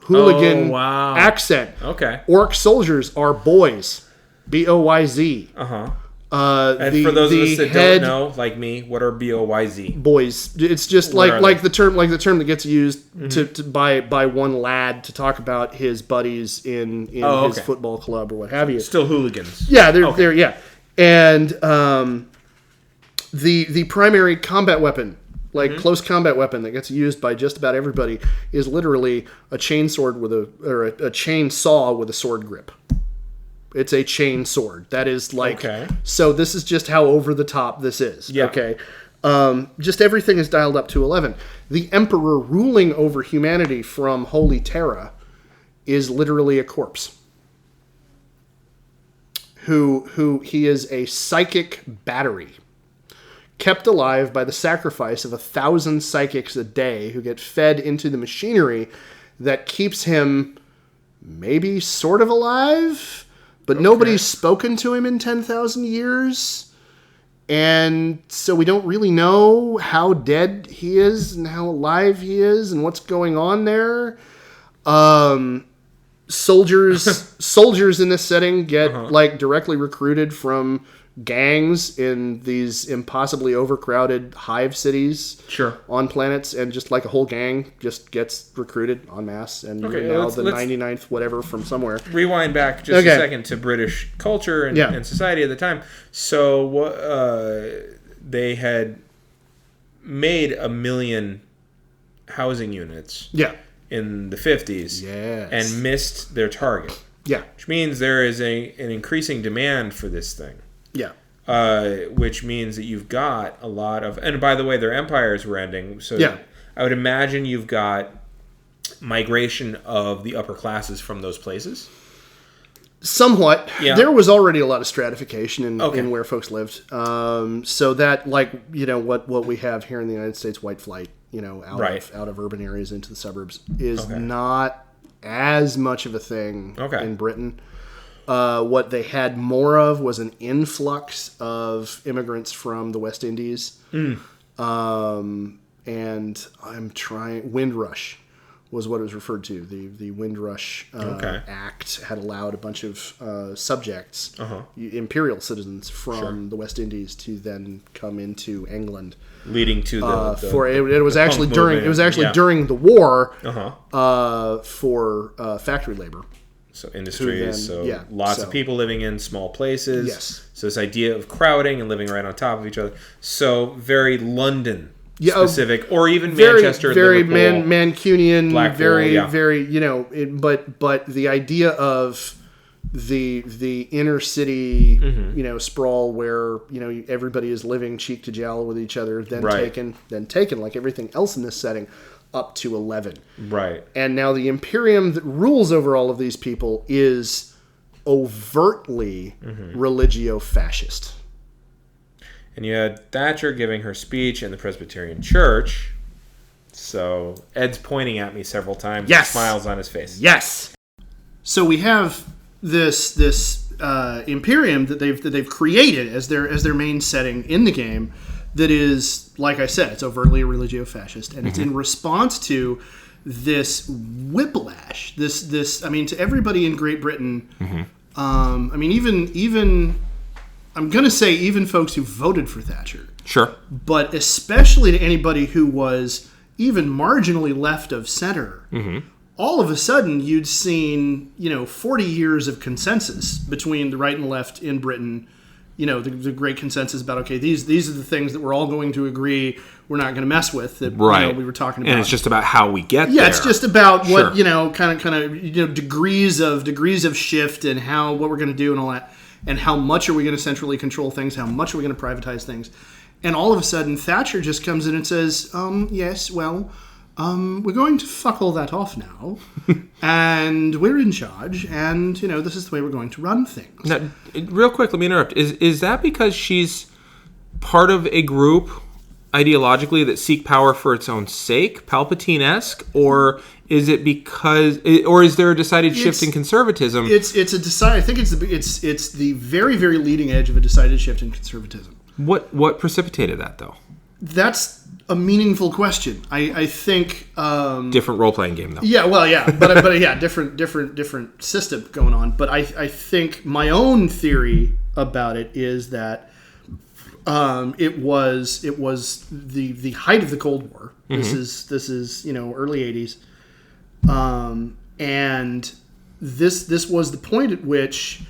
hooligan accent. Okay. Orc soldiers are boys. B-O-Y-Z. And for those of us that don't know, like me, what are B-O-Y-Z? Boys. It's just like the term that gets used to by one lad to talk about his buddies in his football club or what have you. Still hooligans. Yeah, they're yeah. And the primary combat weapon, close combat weapon that gets used by just about everybody, is literally a chainsword a chainsaw with a sword grip. It's a chain sword. That is So this is just how over the top this is. Yeah. Okay. Just everything is dialed up to 11. The Emperor ruling over humanity from Holy Terra is literally a corpse. Who he is a psychic battery, kept alive by the sacrifice of 1,000 psychics a day who get fed into the machinery that keeps him maybe sort of alive. But nobody's spoken to him in 10,000 years. And so we don't really know how dead he is and how alive he is and what's going on there. Soldiers in this setting get directly recruited from gangs in these impossibly overcrowded hive cities on planets, and just like a whole gang just gets recruited en masse, and now the 99th whatever from somewhere. Rewind back just a second to British culture and society at the time. So they had made 1 million housing units in the 50s and missed their target. Yeah. Which means there is an increasing demand for this thing. Yeah. Which means that you've got a lot of... And by the way, their empires were ending. So I would imagine you've got migration of the upper classes from those places. Somewhat. Yeah. There was already a lot of stratification in where folks lived. So that, what we have here in the United States, white flight, out of urban areas into the suburbs, is not as much of a thing in Britain. What they had more of was an influx of immigrants from the West Indies. And Windrush was what it was referred to. The Windrush Act had allowed a bunch of subjects, imperial citizens from the West Indies, to then come into England, leading to it was actually during the war for factory labor. So industries, lots of people living in small places. Yes. So this idea of crowding and living right on top of each other. So very London specific, or even Manchester, very Liverpool, Mancunian, Blackpool, very but the idea of the inner city, sprawl where everybody is living cheek to jowl with each other, then taken like everything else in this setting. up to 11. Right. And now the Imperium that rules over all of these people is overtly religio-fascist. And you had Thatcher giving her speech in the Presbyterian Church. So Ed's pointing at me several times. Yes. Smiles on his face. Yes. So we have this Imperium that they've created as their main setting in the game. That is, like I said, it's overtly religio-fascist, and it's in response to this whiplash. This I mean, to everybody in Great Britain. I mean, even I'm going to say even folks who voted for Thatcher. Sure. But especially to anybody who was even marginally left of center. All of a sudden, you'd seen 40 years of consensus between the right and the left in Britain. The great consensus about, okay, these are the things that we're all going to agree we're not going to mess with. That we were talking about, and it's just about how we get there. Yeah, it's just about what kind of degrees of shift and what we're going to do and all that, and how much are we going to centrally control things, how much are we going to privatize things, and all of a sudden Thatcher just comes in and says, yes, well. We're going to fuck all that off now, and we're in charge, and, this is the way we're going to run things. Now, real quick, let me interrupt. Is that because she's part of a group, ideologically, that seek power for its own sake, Palpatine-esque, or is it because, or is there a decided shift in conservatism? It's a decided, I think it's the very, very leading edge of a decided shift in conservatism. What precipitated that, though? That's a meaningful question. I think different role playing game though. Yeah, well, yeah, but yeah, different system going on. But I think my own theory about it is that it was the height of the Cold War. This is early 80s, and this was the point at which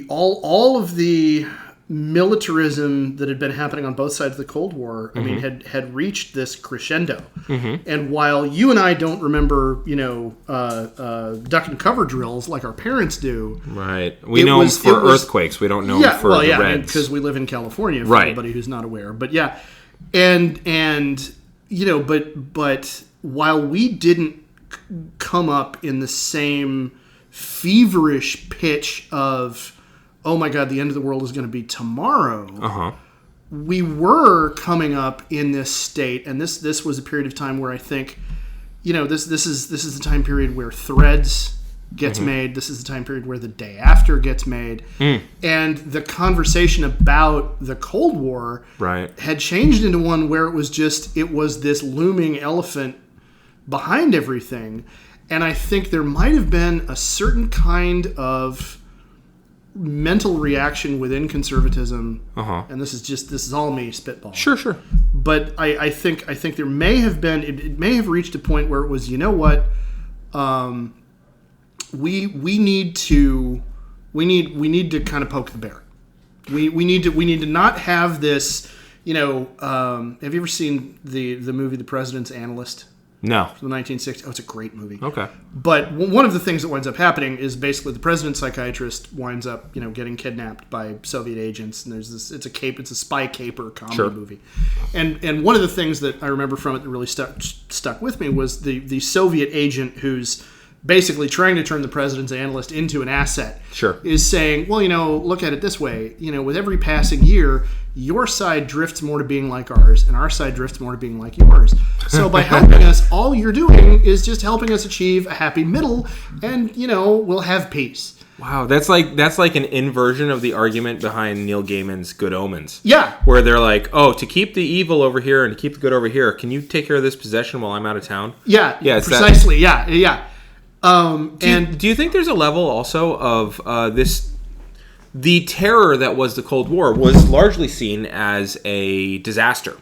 all of the militarism that had been happening on both sides of the Cold War, I mean, had reached this crescendo. And while you and I don't remember, duck and cover drills like our parents do, right? We know for earthquakes. We don't know for the Reds, because we live in California. For anybody who's not aware, but yeah, and but while we didn't come up in the same feverish pitch of, oh my God, the end of the world is going to be tomorrow. We were coming up in this state, and this was a period of time where I think, this is the time period where Threads gets made. This is the time period where The Day After gets made, and the conversation about the Cold War had changed into one where it was this looming elephant behind everything, and I think there might have been a certain kind of mental reaction within conservatism, and this is all me spitballing. Sure. But I think there may have been, it may have reached a point where it was, what, we need to kind of poke the bear. We need to not have this. Have you ever seen the movie The President's Analyst? No. From the 1960s. Oh, it's a great movie. Okay. But one of the things that winds up happening is basically the president's psychiatrist winds up, getting kidnapped by Soviet agents, and there's it's a spy caper comedy movie. And one of the things that I remember from it that really stuck with me was the Soviet agent who's basically trying to turn the president's analyst into an asset. Is saying, well, look at it this way. With every passing year, your side drifts more to being like ours, and our side drifts more to being like yours. So by helping us, all you're doing is just helping us achieve a happy middle, and we'll have peace. Wow, that's like an inversion of the argument behind Neil Gaiman's Good Omens. Yeah, where they're like, oh, to keep the evil over here and to keep the good over here, can you take care of this possession while I'm out of town? Yeah, precisely. Yeah. Do you think there's a level also of the terror that was the Cold War was largely seen as a disaster,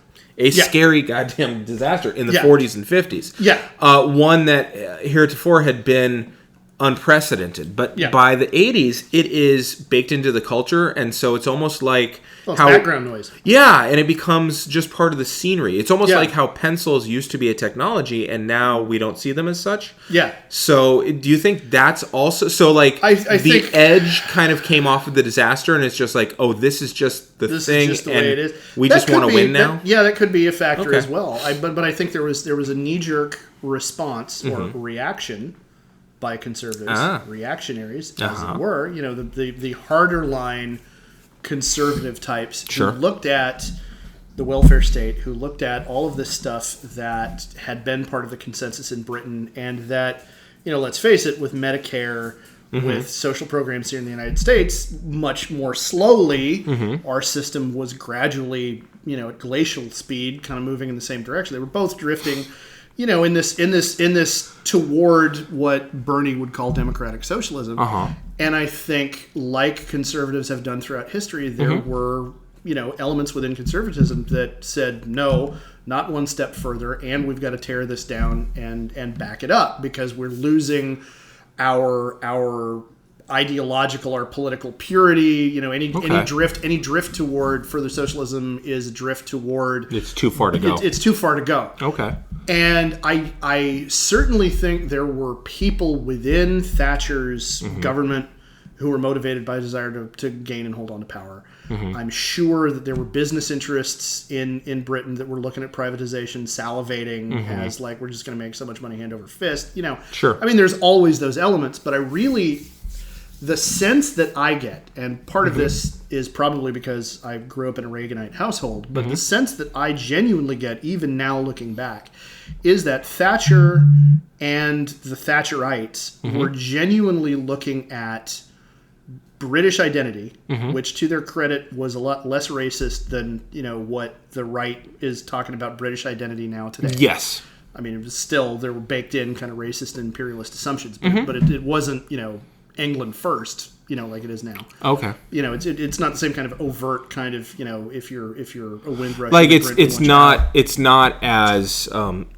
scary goddamn disaster in the 40s and 50s. Yeah. One that heretofore had been unprecedented. But Yeah. by the 80s, it is baked into the culture, and so it's almost like Well, it's background noise. Yeah, and it becomes just part of the scenery. It's almost Yeah. like how pencils used to be a technology, and now we don't see them as such. Yeah. So, do you think that's also like I the think edge kind of came off of the disaster, and it's just like, oh, this is just the This thing, is just the and way it is. we That just want to could win be- now. that could be a factor Okay. as well. But I think there was a knee-jerk response or reaction by conservatives, reactionaries, as it were. You know, the harder line conservative types Sure. who looked at the welfare state, who looked at all of this stuff that had been part of the consensus in Britain, and that, you know, let's face it, with Medicare, with social programs here in the United States, much more slowly, our system was gradually, you know, at glacial speed, kind of moving in the same direction. They were both drifting, you know, in this toward what Bernie would call democratic socialism. And I think, like conservatives have done throughout history, there were, you know, elements within conservatism that said, no, not one step further, and we've got to tear this down and back it up, because we're losing our ideological, our political purity. You know, any drift toward further socialism is a drift toward... It's too far to go. It's too far to go. Okay. And I certainly think there were people within Thatcher's government who were motivated by a desire to gain and hold on to power. I'm sure that there were business interests in Britain that were looking at privatization, salivating as like, we're just going to make so much money hand over fist. You know, Sure. I mean, there's always those elements, but the sense that I get, and part of this is probably because I grew up in a Reaganite household, but the sense that I genuinely get, even now looking back, is that Thatcher and the Thatcherites were genuinely looking at British identity, which to their credit was a lot less racist than, you know, what the right is talking about British identity now today. Yes. I mean, it was still, there were baked in kind of racist and imperialist assumptions, but it wasn't, you know, England first, you know, like it is now. Okay. You know, it's not the same kind of overt kind of, you know, if you're a Windrush. Like it's not as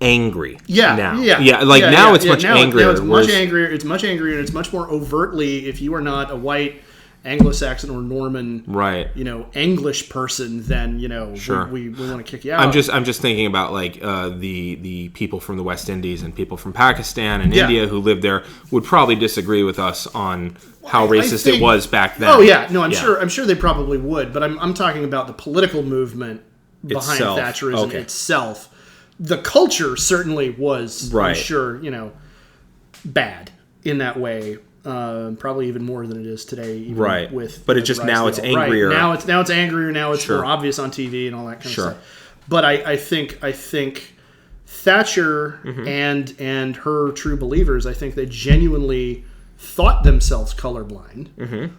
angry. Yeah, now. yeah. Like now it's much angrier. Now it's much angrier. It's much angrier, and it's much more overtly. If you are not a white Anglo-Saxon or Norman, right, you know, English person, then, you know, sure, we want to kick you out. I'm just thinking about like the people from the West Indies and people from Pakistan and India who lived there would probably disagree with us on how racist it was back then. Oh yeah, no, I'm sure they probably would, but I'm talking about the political movement behind itself. Thatcherism itself. The culture certainly was, right, I'm sure, you know, bad in that way. Probably even more than it is today. Even right. But it's just now it's angrier. Right. Now it's angrier. Now it's more obvious on TV and all that kind of stuff. But I think Thatcher and her true believers, I think they genuinely thought themselves colorblind.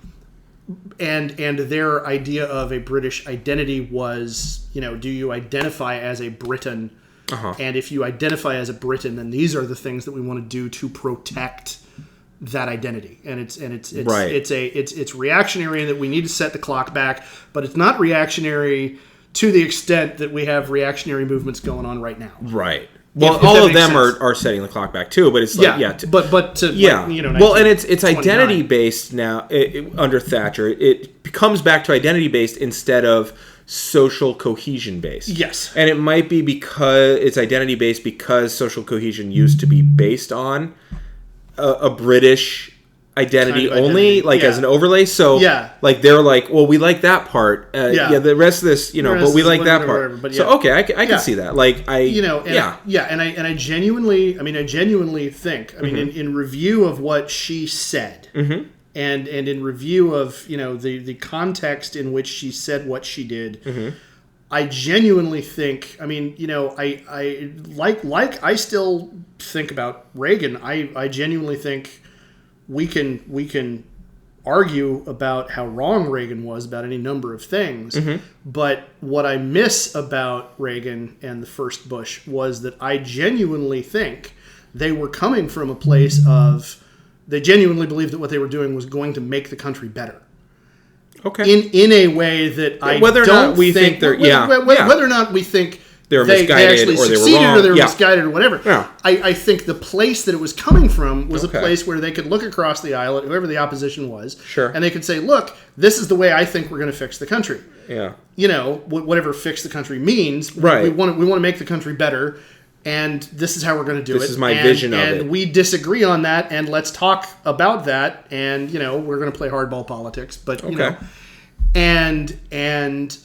And their idea of a British identity was, you know, do you identify as a Briton? And if you identify as a Briton, then these are the things that we want to do to protect that identity. And it's right. it's reactionary in that we need to set the clock back, but it's not reactionary to the extent that we have reactionary movements going on right now. Right. Well, all of them are setting the clock back too, but it's like but to, like, you know, well, and it's identity based now under Thatcher. It comes back to identity based instead of social cohesion based. Yes. And it might be because it's identity based because social cohesion used to be based on a British identity kind of only, like as an overlay. So like they're like, well, we like that part. The rest of this, you know, but we like that part. Whatever, but so okay, I can see that. Like and I genuinely think, I mean, in review of what she said, and in review of, you know, the context in which she said what she did. I genuinely think, I mean, you know, I still think about Reagan. I genuinely think we can argue about how wrong Reagan was about any number of things. But what I miss about Reagan and the first Bush was that I genuinely think they were coming from a place of, they genuinely believed that what they were doing was going to make the country better. Okay. In a way that I whether or don't not we think they're whether or not we think they were they misguided actually or they were succeeded wrong. or they were Yeah. misguided or whatever. Yeah. I think the place that it was coming from was Okay. a place where they could look across the aisle at whoever the opposition was, Sure. and they could say, "Look, this is the way I think we're going to fix the country." Yeah. You know, whatever "fix the country" means. Right. We want to make the country better, and this is how we're going to do it. This is my and, vision of and it. we disagree on that, and let's talk about that. And you know, we're going to play hardball politics, but you know, and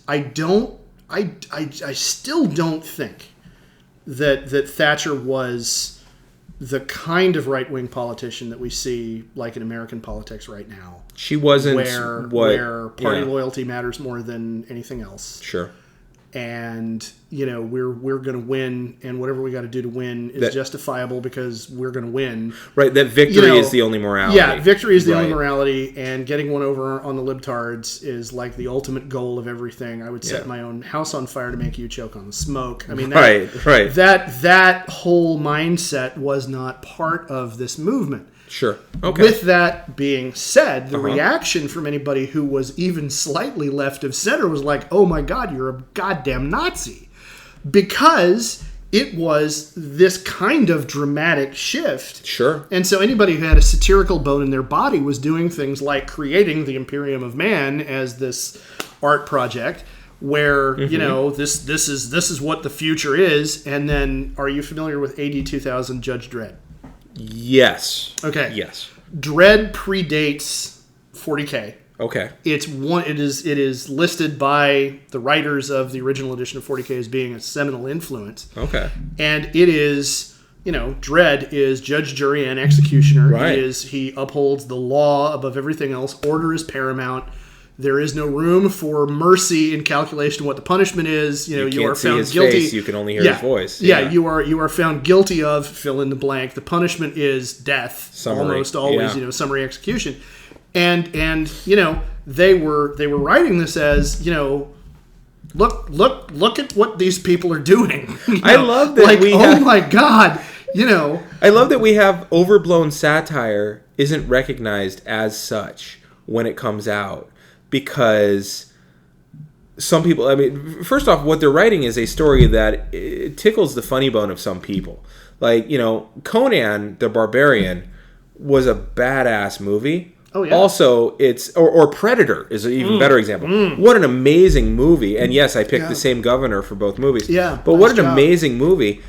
I still don't think that Thatcher was the kind of right-wing politician that we see like in American politics right now. She wasn't where party loyalty matters more than anything else. Sure. And you know, we're going to win, and whatever we got to do to win is justifiable because we're going to win. Right, that victory is the only morality. Yeah, victory is the only morality, and getting one over on the libtards is like the ultimate goal of everything. I would set my own house on fire to make you choke on the smoke. I mean, that whole mindset was not part of this movement. Sure. Okay. With that being said, the reaction from anybody who was even slightly left of center was like, "Oh my God, you're a goddamn Nazi," because it was this kind of dramatic shift. Sure. And so anybody who had a satirical bone in their body was doing things like creating the Imperium of Man as this art project where, you know, this is what the future is. And then, are you familiar with AD 2000 Judge Dredd? Yes. Okay. Yes. Dredd predates 40K. Okay. It is listed by the writers of the original edition of 40K as being a seminal influence. Okay. And it is, you know, Dredd is judge, jury, and executioner. Right. He upholds the law above everything else. Order is paramount. There is no room for mercy in calculation of what the punishment is. You know, you are found guilty. Face, you can only hear his voice. Yeah, you are found guilty of fill in the blank. The punishment is death. Summary. Almost always, you know, summary execution. And you know, they were writing this as, you know, look at what these people are doing. You know? I love that like, my God, you know. I love that we have overblown satire isn't recognized as such when it comes out. Because some people, I mean, first off, what they're writing is a story that it tickles the funny bone of some people. Like, you know, Conan the Barbarian was a badass movie. Oh, yeah. Also, or Predator is an even better example. What an amazing movie. And yes, I picked the same governor for both movies. Yeah. But what an amazing movie.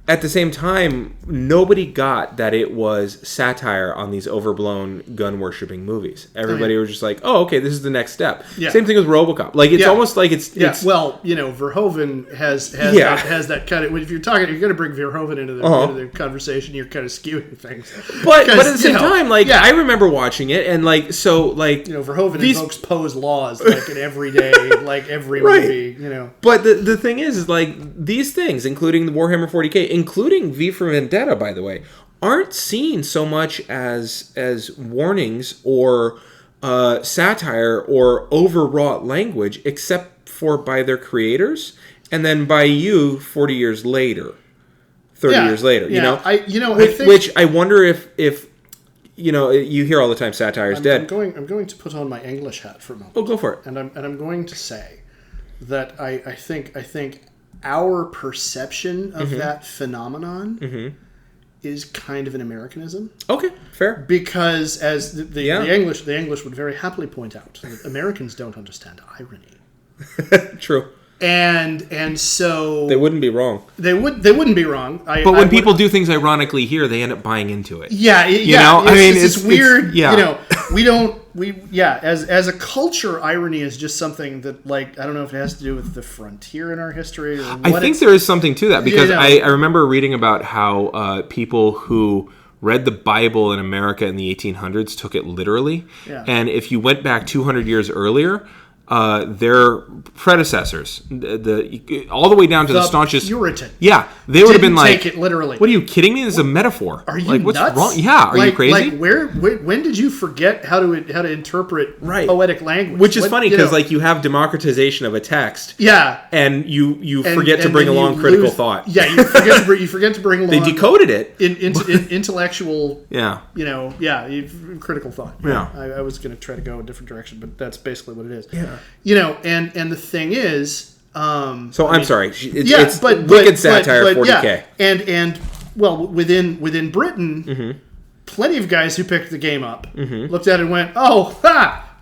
At the same time, nobody got that it was satire on these overblown gun-worshipping movies. Everybody was just like, oh, okay, this is the next step. Yeah. Same thing with RoboCop. Like, it's almost like it's... Well, you know, Verhoeven has that kind of... If you're going to bring Verhoeven into the conversation, you're kind of skewing things. But at the same time, like, I remember watching it, and, like, so, like... You know, Verhoeven invokes Poe's laws, like, in every day, like, every movie, you know. But the thing is, like, these things, including the Warhammer 40K, including V for Vendetta, by the way, aren't seen so much as warnings or satire or overwrought language, except for by their creators, and then by you 40 years later, 30 years later. You know, I think, which I wonder if you know, you hear all the time satire is dead. I'm going to put on my English hat for a moment. Oh, go for it. And I'm going to say that I think our perception of that phenomenon is kind of an Americanism. Okay, fair. Because as the English would very happily point out, Americans don't understand irony. True. And so they wouldn't be wrong. They wouldn't be wrong. But when people do things ironically here, they end up buying into it. Yeah, you know, I mean, it's weird. You know, as a culture, irony is just something that, like, I don't know if it has to do with the frontier in our history or what. I think there is something to that because I remember reading about how people who read the Bible in America in the 1800s took it literally, and if you went back 200 years earlier. Their predecessors, all the way down to the staunchest Puritan. Yeah, they would have been like, take it literally. What are you kidding me? This is a metaphor. Are you like, what's nuts? wrong? Yeah, are you crazy? Like, when did you forget how to interpret poetic language? Which is funny because like you have democratization of a text. Yeah, and you forget to bring along critical thought. Yeah, you forget to bring along. They decoded it. Intellectual. Yeah. Critical thought. Yeah. I was going to try to go a different direction, but that's basically what it is. Yeah. You know, and the thing is, So I'm sorry. It's wicked satire, 40K. Yeah. And well, within Britain, plenty of guys who picked the game up looked at it and went, "Oh,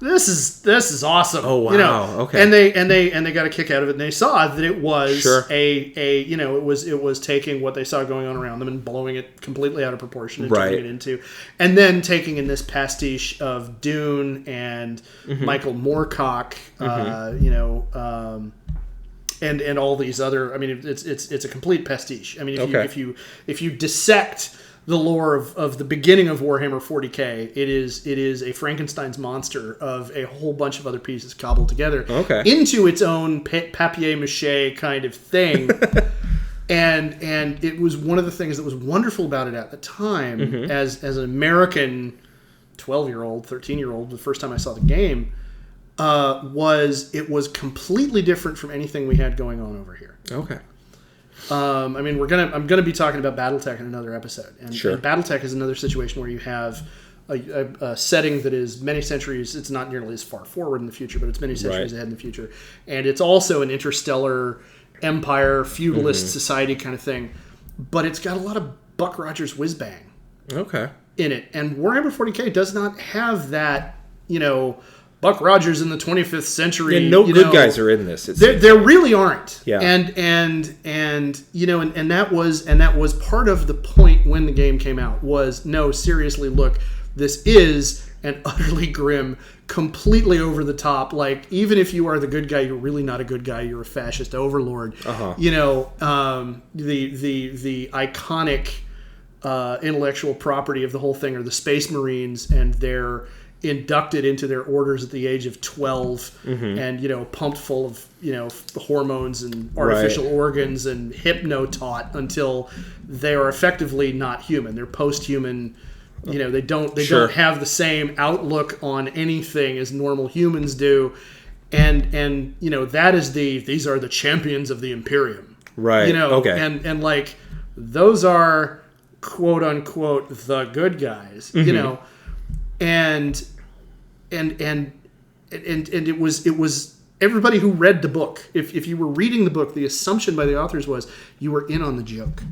this is awesome." Oh wow. Okay. And they got a kick out of it, and they saw that it was it was taking what they saw going on around them and blowing it completely out of proportion and turning it into, and then taking in this pastiche of Dune and Michael Moorcock, and all these other. I mean, it's a complete pastiche. I mean, if you dissect the lore of the beginning of Warhammer 40K, it is a Frankenstein's monster of a whole bunch of other pieces cobbled together into its own papier-mâché kind of thing. and it was one of the things that was wonderful about it at the time, as an American 12-year-old, 13-year-old, the first time I saw the game, was completely different from anything we had going on over here. Okay. I mean, I'm gonna be talking about BattleTech in another episode, and BattleTech is another situation where you have a setting that is many centuries. It's not nearly as far forward in the future, but it's many centuries ahead in the future, and it's also an interstellar empire, feudalist society kind of thing. But it's got a lot of Buck Rogers whiz bang, in it, and Warhammer 40K does not have that, Buck Rogers in the 25th century. Yeah, no good guys are in this. There really aren't. Yeah. And that was part of the point when the game came out was, no, seriously, look, this is an utterly grim, completely over the top. Like, even if you are the good guy, you're really not a good guy. You're a fascist overlord. The iconic intellectual property of the whole thing are the Space Marines, and their inducted into their orders at the age of 12 and pumped full of hormones and artificial organs and hypno-taught until they are effectively not human. They're post-human. They don't have the same outlook on anything as normal humans do, and that is these are the champions of the Imperium, and like, those are quote unquote the good guys, and it was everybody who read the book. If you were reading the book, the assumption by the authors was you were in on the joke.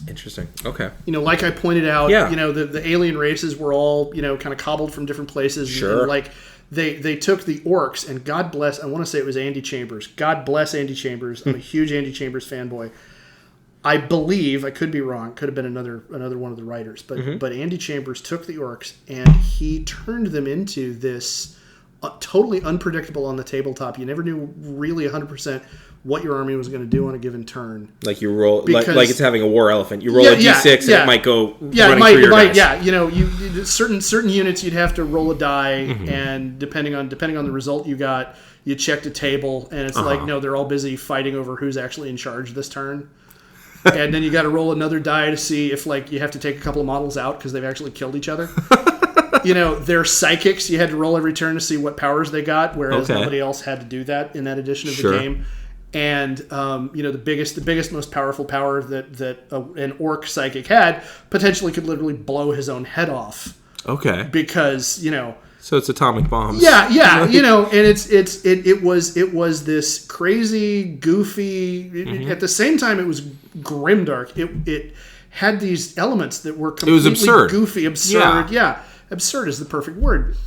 Interesting. Okay. Like I pointed out, the alien races were all kind of cobbled from different places. Sure. And like they took the orcs, and God bless. I want to say it was Andy Chambers. God bless Andy Chambers. I'm a huge Andy Chambers fanboy. I believe, I could be wrong, could have been another one of the writers, but Andy Chambers took the orcs and he turned them into this totally unpredictable on the tabletop. You never knew really 100% what your army was going to do on a given turn. Like you roll, like it's having a war elephant. You roll a d6 and it might go running through your dice. Yeah, you certain units you'd have to roll a die, and depending on the result you got, you checked a table, and it's like, no, they're all busy fighting over who's actually in charge this turn. And then you got to roll another die to see if, like, you have to take a couple of models out because they've actually killed each other. They're psychics. You had to roll every turn to see what powers they got, whereas nobody else had to do that in that edition of the game. And the biggest, most powerful power that an orc psychic had potentially could literally blow his own head off. Okay. Because so it's atomic bombs. Yeah, and it was this crazy, goofy. At the same time, it was grimdark. It had these elements that were completely goofy, absurd. Yeah, absurd is the perfect word.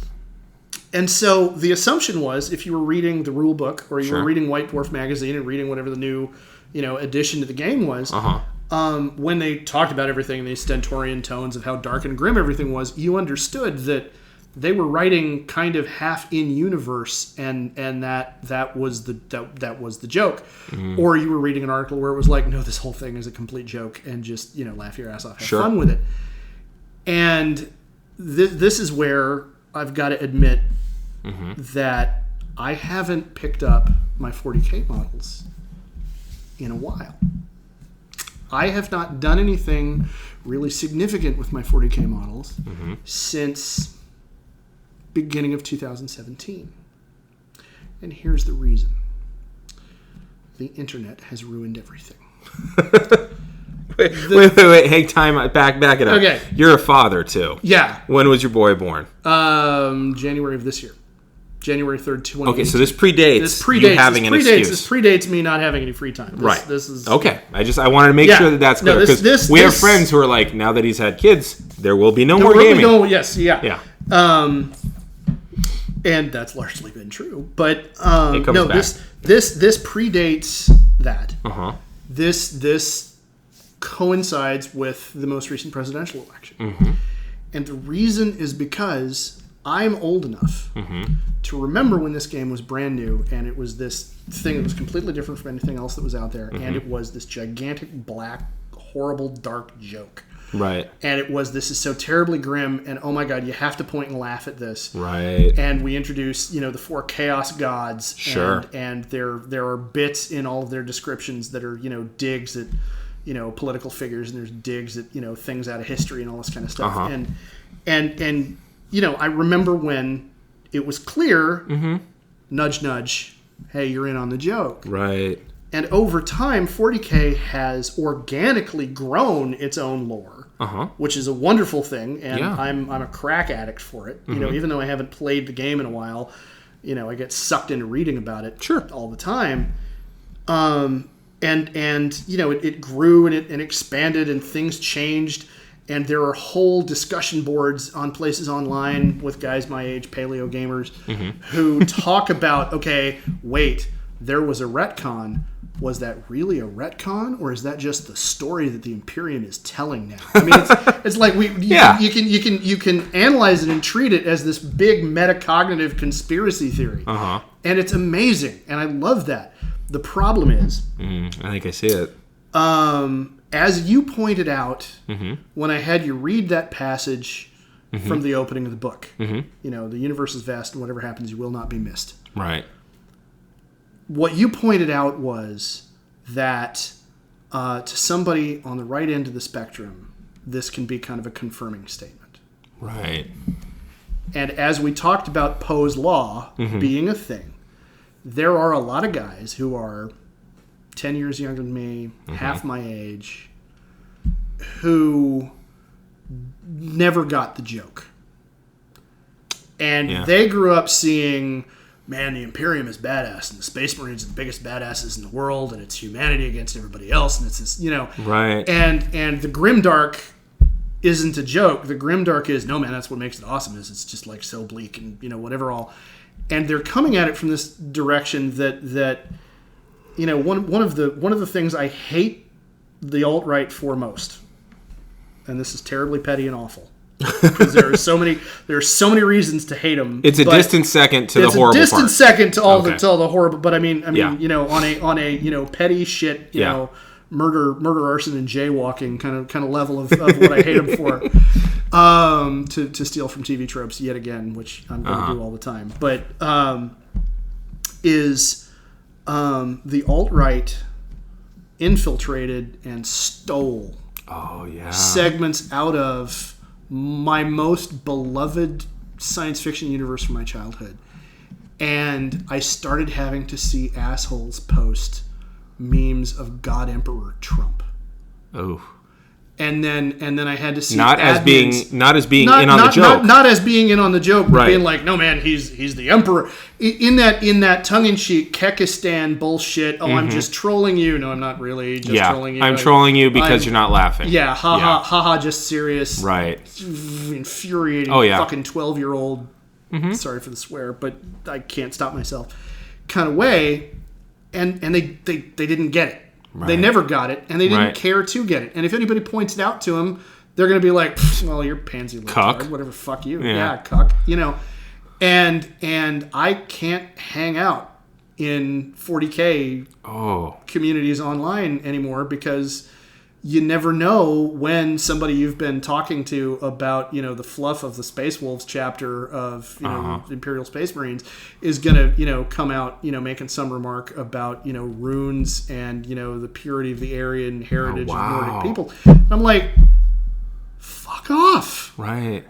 And so the assumption was, if you were reading the rule book or you were reading White Dwarf magazine and reading whatever the new addition to the game was. When they talked about everything in these stentorian tones of how dark and grim everything was, you understood that they were writing kind of half in universe, and that was the joke. Or you were reading an article where it was like, no, this whole thing is a complete joke, and just laugh your ass off, have fun with it. And this is where I've got to admit that I haven't picked up my 40K models in a while. I have not done anything really significant with my 40K models since beginning of 2017. And here's the reason. The internet has ruined everything. Wait. Hey, back it up. Okay. You're a father, too. Yeah. When was your boy born? January of this year. January 3rd, 2018. Okay, so this predates you having an excuse. This predates me not having any free time. This is okay. I wanted to make sure that that's clear because we have friends who are like, now that he's had kids, there will be no more gaming. Yeah. And that's largely been true, but it comes back. This predates that. This coincides with the most recent presidential election, and the reason is because I'm old enough to remember when this game was brand new, and it was this thing that was completely different from anything else that was out there, and it was this gigantic, black, horrible, dark joke. Right. And it was, this is so terribly grim, and oh my god, you have to point and laugh at this. Right. And we introduce, the 4 chaos gods. Sure. And there are bits in all of their descriptions that are, digs at, political figures, and there's digs at, things out of history and all this kind of stuff. And I remember when it was clear, nudge, nudge, hey, you're in on the joke. Right. And over time, 40K has organically grown its own lore, which is a wonderful thing, and I'm a crack addict for it. Even though I haven't played the game in a while, I get sucked into reading about it all the time. It grew and it expanded and things changed, and there are whole discussion boards on places online with guys my age, paleo gamers, who talk about, okay, wait, there was a retcon. Was that really a retcon, or is that just the story that the Imperium is telling now? I mean, it's like you can analyze it and treat it as this big metacognitive conspiracy theory, and it's amazing, and I love that. The problem is, I think I see it. As you pointed out, when I had you read that passage from the opening of the book, the universe is vast, and whatever happens, you will not be missed. Right. What you pointed out was that to somebody on the right end of the spectrum, this can be kind of a confirming statement. Right. And as we talked about Poe's Law being a thing, there are a lot of guys who are 10 years younger than me, half my age, who never got the joke. And they grew up seeing, man, the Imperium is badass, and the Space Marines are the biggest badasses in the world, and it's humanity against everybody else, and it's this, Right. And the Grimdark isn't a joke. The Grimdark is, no, man, that's what makes it awesome, is it's just like so bleak and, whatever all. And they're coming at it from this direction that one of the things I hate the alt-right for most, and this is terribly petty and awful, because there are so many reasons to hate them. It's a distant second to the horrible part. It's a distant second to all the horrible. But I mean, on a petty shit, murder, arson, and jaywalking kind of level of what I hate them for. To steal from TV tropes yet again, which I'm going to do all the time. But the alt-right infiltrated and stole segments out of my most beloved science fiction universe from my childhood. And I started having to see assholes post memes of God Emperor Trump. Oh. And then I had to see not as being in on the joke. Not as being in on the joke, but right. being like, no man, he's the emperor. In that tongue-in-cheek Kekistan bullshit. Oh, I'm just trolling you. No, I'm not really just trolling you. I'm trolling you because you're not laughing. Yeah, haha, just serious. Right. Infuriating fucking 12-year-old. Sorry for the swear, but I can't stop myself. Kind of way, and they didn't get it. Right. They never got it, and they didn't care to get it. And if anybody points it out to them, they're going to be like, well, you're pansy cuck. Whatever, fuck you. Yeah, cuck. And I can't hang out in 40K communities online anymore because you never know when somebody you've been talking to about, the fluff of the Space Wolves chapter of, Imperial Space Marines is going to, come out, making some remark about, runes and, the purity of the Aryan heritage of Nordic people. And I'm like, fuck off. Right.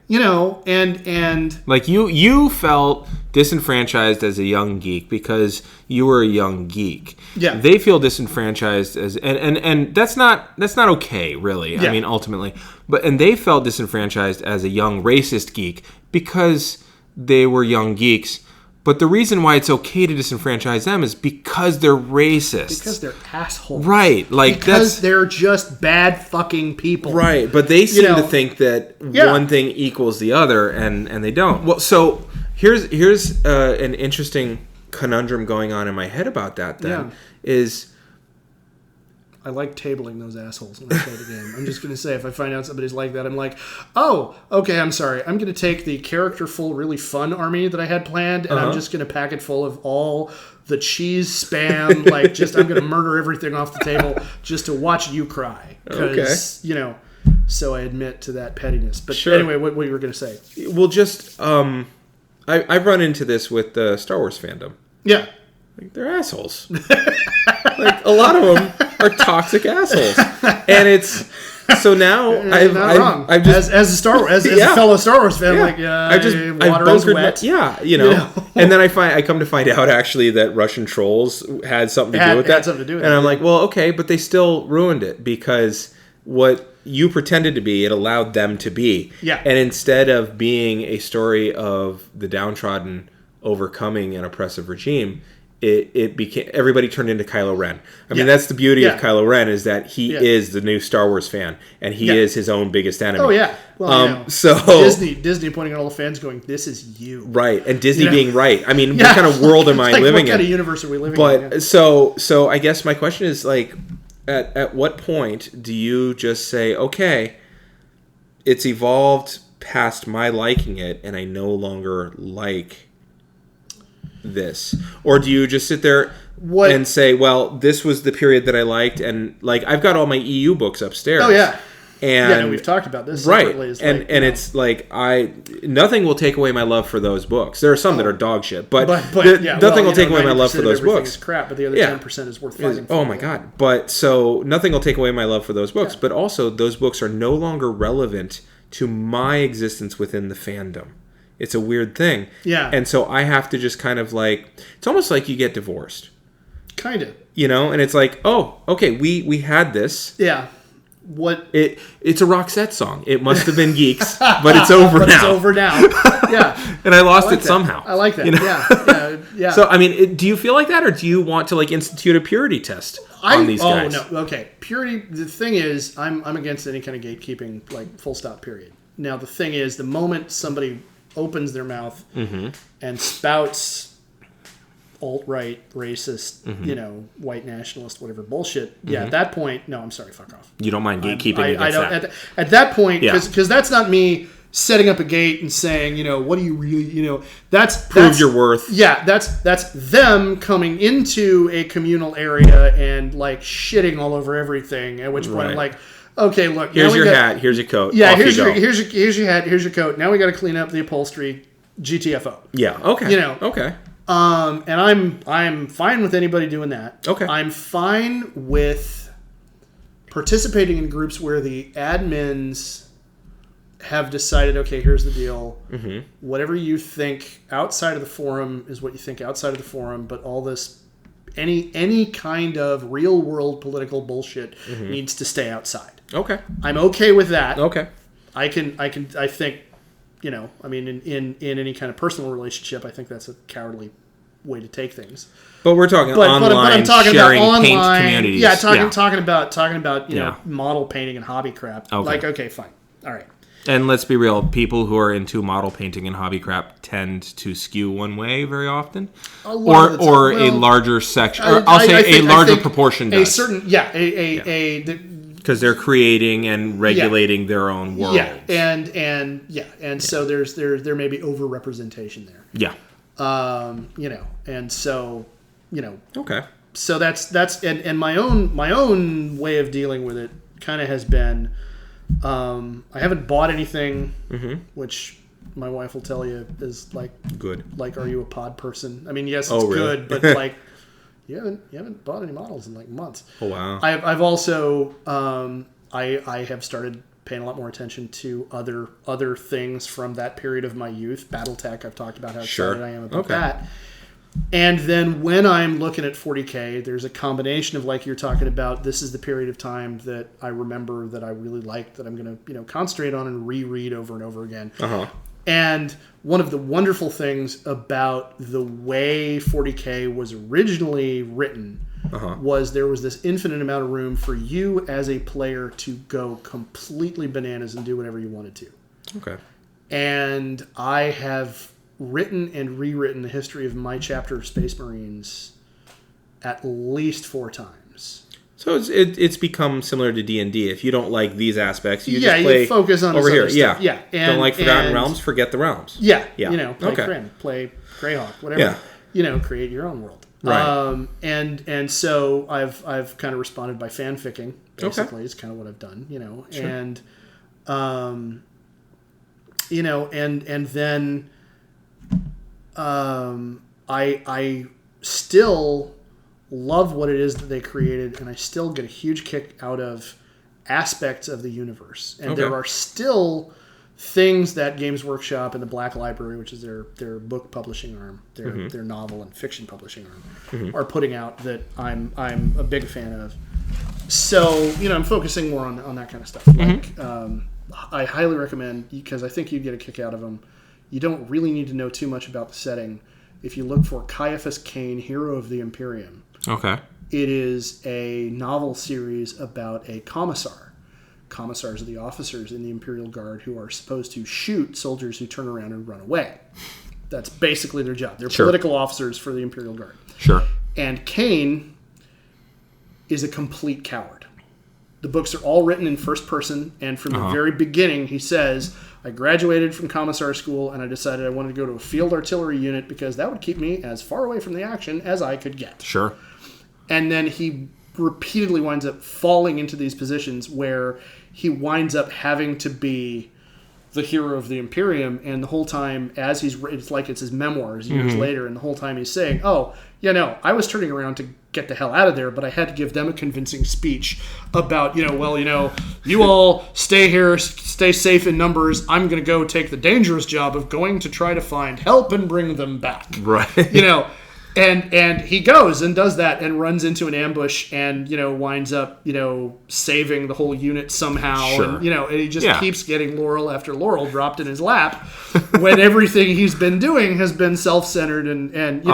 And like you felt disenfranchised as a young geek because you were a young geek. Yeah. They feel disenfranchised as and that's not okay, really. Yeah. I mean, ultimately. And they felt disenfranchised as a young racist geek because they were young geeks. But the reason why it's okay to disenfranchise them is because they're racist. Because they're assholes. Right. Like because they're just bad fucking people. Right. But they seem to think that one thing equals the other, and they don't. Well, so here's an interesting conundrum going on in my head about that then is... I like tabling those assholes when I play the game. I'm just going to say, if I find out somebody's like that, I'm like, oh, okay, I'm sorry. I'm going to take the characterful, really fun army that I had planned, and I'm just going to pack it full of all the cheese spam. I'm going to murder everything off the table just to watch you cry. Because, so I admit to that pettiness. But anyway, what you were going to say? Well, just, I've run into this with the Star Wars fandom. Yeah. They're assholes. A lot of them are toxic assholes, and it's so now I've just as a fellow Star Wars fan, I've bunkered wet. And then I come to find out actually that Russian trolls had something to do with that, and I'm like, well, okay, but they still ruined it because what you pretended to be, it allowed them to be, and instead of being a story of the downtrodden overcoming an oppressive regime. It became, everybody turned into Kylo Ren. I mean, that's the beauty of Kylo Ren, is that he is the new Star Wars fan, and he is his own biggest enemy. Oh yeah, well, so Disney pointing at all the fans, going, "This is you." Right, and Disney being right. I mean, what kind of world am I living in? What kind of universe are we living in? But so I guess my question is at what point do you just say, okay, it's evolved past my liking it, and I no longer like this? Or do you just sit there and say, well, this was the period that I liked, and I've got all my EU books upstairs. Oh yeah. And we've talked about this separately. Right. It's nothing will take away my love for those books. There are some that are dog shit, but nothing will take away my love for those books. Is crap, but the other 10% is worth fighting for. Oh my god. But so nothing will take away my love for those books, but also those books are no longer relevant to my existence within the fandom. It's a weird thing. Yeah. And so I have to just kind of it's almost like you get divorced. Kind of. And it's like, oh, okay, we had this. Yeah. It's a Roxette song. It must have been Geeks, but it's over now. It's over now. Yeah. And I lost it somehow. I like that. Yeah. So, I mean, do you feel like that, or do you want to institute a purity test on these guys? Oh, no. Okay. Purity, the thing is, I'm against any kind of gatekeeping, full stop, period. Now, the thing is, the moment somebody opens their mouth and spouts alt-right, racist, white nationalist, whatever bullshit, at that point, no, I'm sorry, fuck off. You don't mind gatekeeping against that? At that point, because that's not me setting up a gate and saying, what do you really, that's your worth. Yeah, that's them coming into a communal area and shitting all over everything, at which point I'm like, okay, look. Here's your hat. Here's your coat. Yeah, here's your hat. Here's your coat. Now we got to clean up the upholstery. GTFO. Yeah. Okay. Okay. And I'm fine with anybody doing that. Okay. I'm fine with participating in groups where the admins have decided, okay, here's the deal. Mm-hmm. Whatever you think outside of the forum is what you think outside of the forum, but all this, any kind of real world political bullshit needs to stay outside. Okay. I'm okay with that. Okay. I think, I mean, in any kind of personal relationship, I think that's a cowardly way to take things. But we're talking online, but I'm talking sharing about online, paint communities. Yeah, talking about model painting and hobby crap. Okay. Okay, fine. All right. And let's be real, people who are into model painting and hobby crap tend to skew one way very often, or a larger section. I'll say a larger proportion does. A certain, because they're creating and regulating their own world. Yeah, and so there may be overrepresentation there. Yeah. And so, Okay. So that's and my own way of dealing with it kind of has been, I haven't bought anything, which my wife will tell you is good. Are you a pod person? I mean, yes, it's good, but you haven't bought any models in months. Oh wow. I've also I have started paying a lot more attention to other things from that period of my youth. BattleTech, I've talked about how excited I am about that. And then when I'm looking at 40K, there's a combination of you're talking about, this is the period of time that I remember that I really liked, that I'm going to concentrate on and reread over and over again. And one of the wonderful things about the way 40K was originally written was there was this infinite amount of room for you as a player to go completely bananas and do whatever you wanted to. Okay. And I have written and rewritten the history of my chapter of Space Marines at least 4 times. So it's become similar to D&D. If you don't like these aspects, you just play you focus on over here. Stuff. Yeah. Don't like Forgotten Realms? Forget the realms. Yeah. Yeah. Play Kryn, play Greyhawk, whatever. Yeah. Create your own world. Right. And so I've kind of responded by fanficking. Basically, Okay. is kind of what I've done. Sure. And and then I still love what it is that they created, and I still get a huge kick out of aspects of the universe. And there are still things that Games Workshop and the Black Library, which is their book publishing arm, their novel and fiction publishing arm, are putting out that I'm a big fan of. So I'm focusing more on that kind of stuff. Like I highly recommend, because I think you'd get a kick out of them. You don't really need to know too much about the setting. If you look for Caiaphas Cain, Hero of the Imperium. Okay. It is a novel series about a commissar. Commissars are the officers in the Imperial Guard who are supposed to shoot soldiers who turn around and run away. That's basically their job. They're political officers for the Imperial Guard. Sure. And Cain is a complete coward. The books are all written in first person, and from the very beginning he says, I graduated from commissar school and I decided I wanted to go to a field artillery unit because that would keep me as far away from the action as I could get. Sure. And then he repeatedly winds up falling into these positions where he winds up having to be the hero of the Imperium, and the whole time as it's like it's his memoirs years later, and the whole time he's saying, I was turning around to get the hell out of there, but I had to give them a convincing speech about, you all stay here, stay safe in numbers. I'm going to go take the dangerous job of going to try to find help and bring them back. Right. And he goes and does that and runs into an ambush and, winds up, saving the whole unit somehow. Sure. And he just keeps getting laurel after laurel dropped in his lap when everything he's been doing has been self-centered and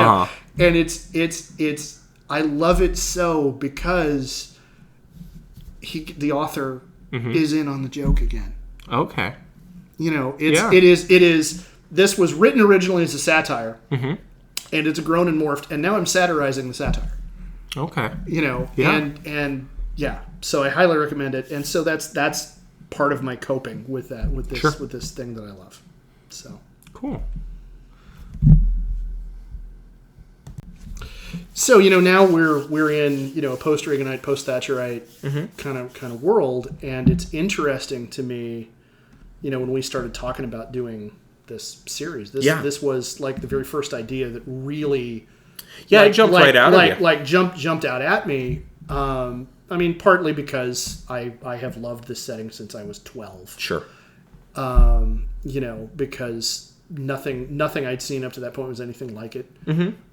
it's I love it so because the author is in on the joke again. Okay. It is this was written originally as a satire. And it's grown and morphed, and now I'm satirizing the satire. Okay. And so I highly recommend it. And so that's part of my coping with that, with this thing that I love. So cool. So now we're in a post-Reaganite, post-Thatcherite kind of world, and it's interesting to me, when we started talking about doing this series. This was like the very first idea that really it jumped right out of you. Jumped out at me. Partly because I have loved this setting since I was 12. Sure. Because nothing I'd seen up to that point was anything like it.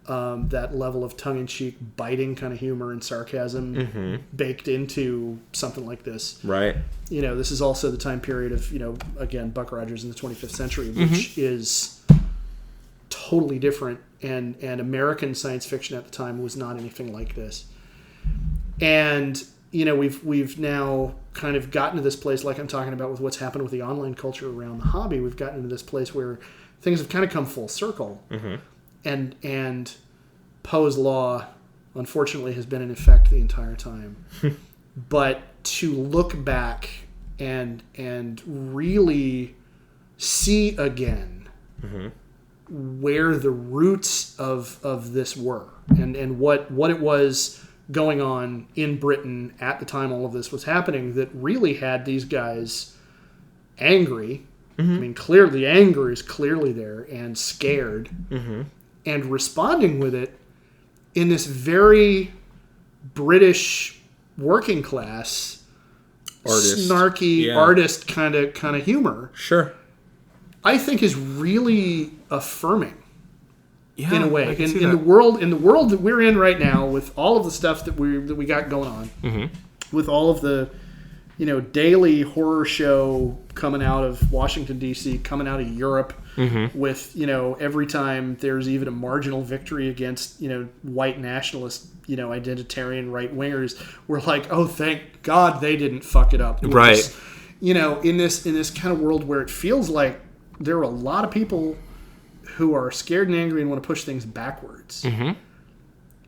That level of tongue-in-cheek, biting kind of humor and sarcasm baked into something like this. Right. This is also the time period of, again, Buck Rogers in the 25th century, which is totally different. And American science fiction at the time was not anything like this. And, we've now kind of gotten to this place, like I'm talking about with what's happened with the online culture around the hobby. We've gotten to this place where things have kind of come full circle. And Poe's law, unfortunately, has been in effect the entire time. But to look back and really see again where the roots of this were and what it was going on in Britain at the time all of this was happening that really had these guys angry. Clearly the anger is clearly there and scared and responding with it in this very British working class snarky artist kind of humor. Sure. I think is really affirming in a way. In the world that we're in right now with all of the stuff that we got going on, with all of the daily horror show coming out of Washington D.C., coming out of Europe, with, every time there's even a marginal victory against, white nationalist, identitarian right-wingers, we're like, oh, thank God they didn't fuck it up. Right. Just, in this kind of world where it feels like there are a lot of people who are scared and angry and want to push things backwards.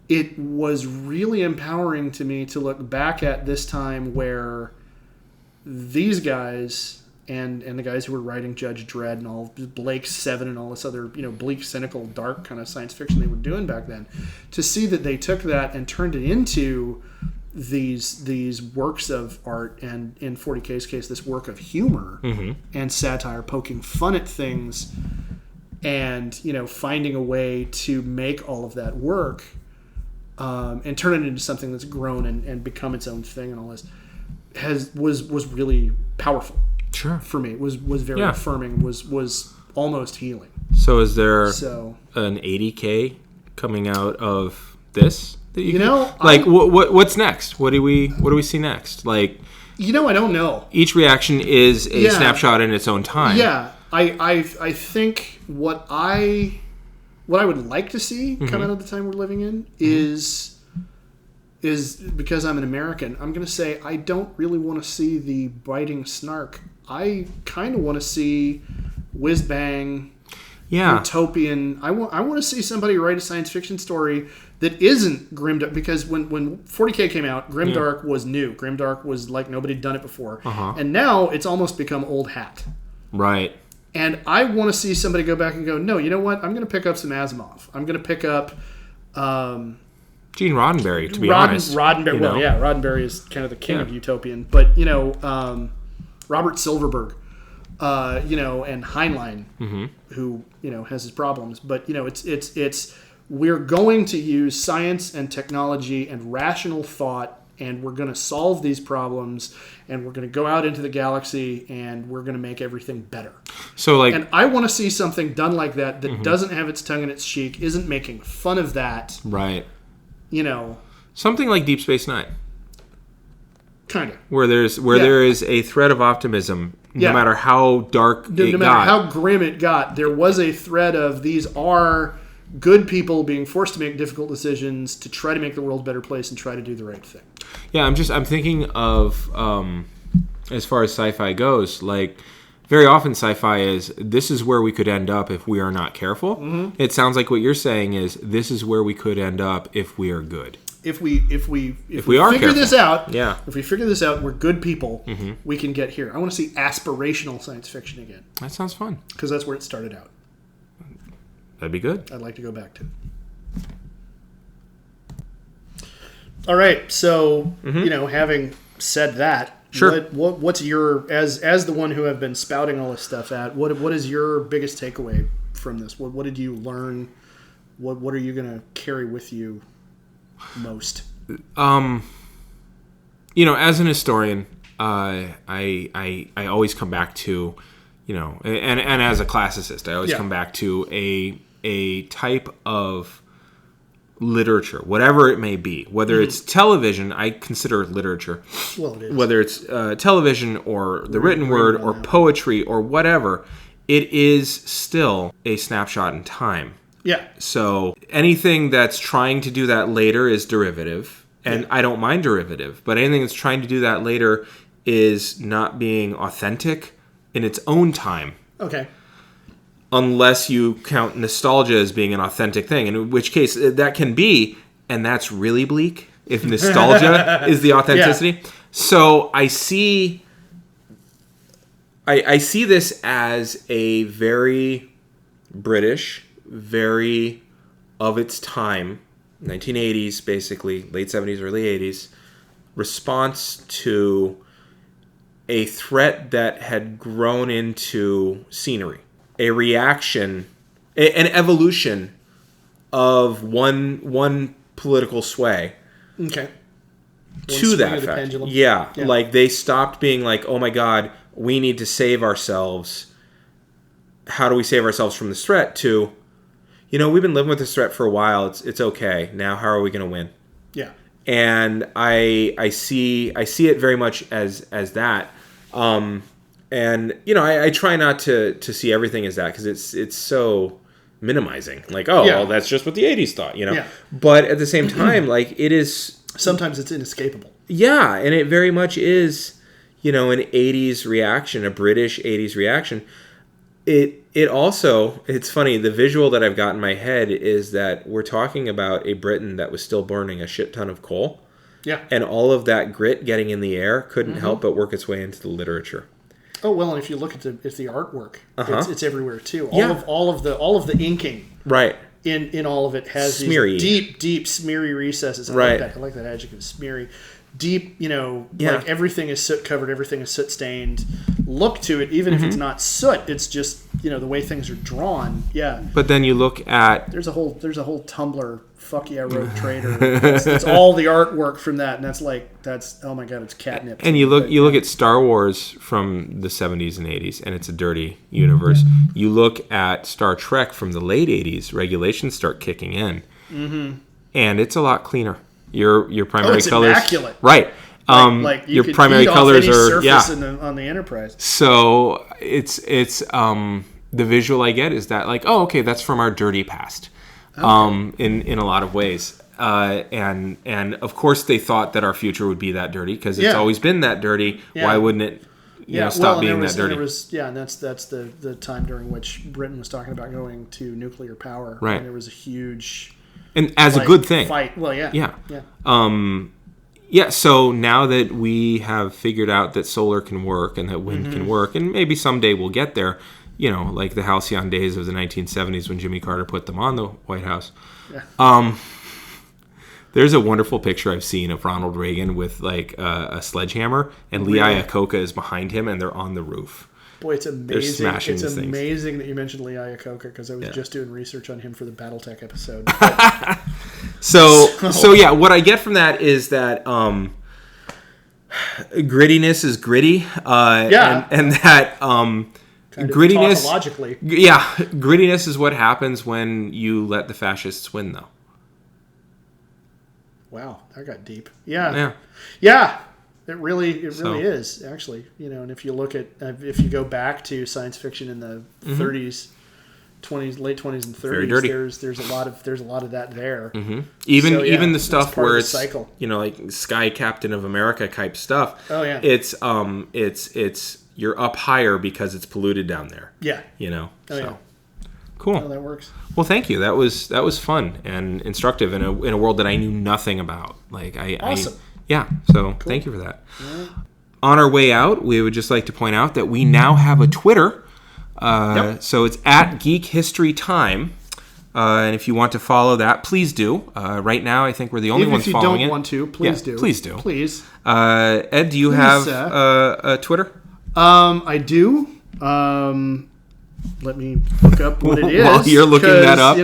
It was really empowering to me to look back at this time where these guys and the guys who were writing Judge Dredd and all Blake Seven and all this other bleak, cynical, dark kind of science fiction they were doing back then, to see that they took that and turned it into these works of art, and in 40K's case, this work of humor and satire, poking fun at things, and finding a way to make all of that work. And turn it into something that's grown and become its own thing and all this was really powerful. Sure. For me, was very affirming. Was almost healing. So is there an 80K coming out of this that what's next? What do we see next? Like, I don't know. Each reaction is a snapshot in its own time. Yeah, I think what I would like to see come out of the time we're living in is because I'm an American, I'm going to say I don't really want to see the biting snark. I kind of want to see whiz bang, utopian. I want to see somebody write a science fiction story that isn't grimdark, because when 40K came out, grimdark was new. Grimdark was like nobody had done it before, and now it's almost become old hat. Right. And I want to see somebody go back and go, no, you know what? I'm going to pick up some Asimov. I'm going to pick up Gene Roddenberry, to be honest. Roddenberry. Well, yeah, Roddenberry is kind of the king of utopian. But, Robert Silverberg, and Heinlein, who, has his problems. But, it's we're going to use science and technology and rational thought, and we're going to solve these problems, and we're going to go out into the galaxy, and we're going to make everything better. So, and I want to see something done like that doesn't have its tongue in its cheek, isn't making fun of that. Right. Something like Deep Space Nine. Kind of. Where there is a thread of optimism, no matter how dark it got. No matter how grim it got, there was a thread of these are good people being forced to make difficult decisions to try to make the world a better place and try to do the right thing. Yeah, I'm thinking of, as far as sci-fi goes, like, very often sci-fi is, this is where we could end up if we are not careful. It sounds like what you're saying is, this is where we could end up if we are good. If we are figure careful. this out, if we figure this out, we're good people, we can get here. I want to see aspirational science fiction again. That sounds fun. Because that's where it started out. That'd be good. I'd like to go back to it. All right, so, having said that, sure. What's your, as the one who have been spouting all this stuff at, what is your biggest takeaway from this? What did you learn? What are you going to carry with you most? As an historian, I always come back to, and as a classicist, I always come back to a type of literature, whatever it may be, whether it's television, I consider it literature. Well, it is. Whether it's television or the written word or poetry or whatever, it is still a snapshot in time. Yeah. So anything that's trying to do that later is derivative, and I don't mind derivative, but anything that's trying to do that later is not being authentic in its own time. Okay. Unless you count nostalgia as being an authentic thing, in which case that can be, and that's really bleak, if nostalgia is the authenticity. Yeah. So I see this as a very British, very of its time, 1980s basically, late 70s, early 80s, response to a threat that had grown into scenery. A reaction, an evolution of one political sway. Okay. To that fact. Yeah. Like they stopped being like, oh my God, we need to save ourselves. How do we save ourselves from this threat? To, we've been living with this threat for a while. It's okay. Now how are we going to win? Yeah. And I see it very much as that. And And I try not to see everything as that, because it's so minimizing. Like, well, that's just what the 80s thought, Yeah. But at the same time, like, it is... Sometimes it's inescapable. Yeah, and it very much is, an 80s reaction, a British 80s reaction. It also, it's funny, the visual that I've got in my head is that we're talking about a Britain that was still burning a shit ton of coal. Yeah. And all of that grit getting in the air couldn't help but work its way into the literature. Oh, well, and if you look at the artwork, it's everywhere too. All of the inking, right, in all of it has smeary. These deep smeary recesses. I like that adjective, smeary. Deep, like everything is soot covered, everything is soot stained. Look to it, even if it's not soot, it's just the way things are drawn. Yeah. But then you look at there's a whole Tumblr fuck yeah Rogue Trader. It's all the artwork from that, and that's oh my god, it's catnip. And you look at Star Wars from the 70s and 80s, and it's a dirty universe. You look at Star Trek from the late 80s, regulations start kicking in, and it's a lot cleaner. Your primary it's colors, immaculate. Right? Like your primary colors are on the Enterprise. So it's the visual I get is that, like, oh, okay, that's from our dirty past, in a lot of ways, and of course they thought that our future would be that dirty because it's always been that dirty. Yeah. Why wouldn't it? Stop being that dirty. And that's the time during which Britain was talking about going to nuclear power. Right. And there was a huge. And as a good thing. Fight. Well, yeah. So now that we have figured out that solar can work and that wind can work, and maybe someday we'll get there, like the halcyon days of the 1970s when Jimmy Carter put them on the White House. Yeah. There's a wonderful picture I've seen of Ronald Reagan with like a sledgehammer, and Lee Iacocca is behind him, and they're on the roof. Boy, it's amazing. They're smashing it's these amazing things. that you mentioned Lee Iacocca, because I was just doing research on him for the BattleTech episode. So yeah, what I get from that is that grittiness is gritty, and that grittiness, grittiness is what happens when you let the fascists win, though. Wow, that got deep. Yeah. It really is, actually. And if you look at, if you go back to science fiction in the 30s, 20s, late 20s and 30s, very dirty. There's a lot of that there. Even the stuff where it's cycle. Like Sky Captain of America type stuff. Oh yeah. It's you're up higher because it's polluted down there. Yeah. Yeah. Cool. Oh, that works. Well, thank you. That was fun and instructive in a world that I knew nothing about. Like awesome. So thank you for that. Yeah. On our way out, we would just like to point out that we now have a Twitter. So it's at Geek History Time. And if you want to follow that, please do. Right now, I think we're the only ones following it. If you don't want to, please do. Please do. Please. Ed, do you have a Twitter? I do. Let me look up what it is. While you're looking that up,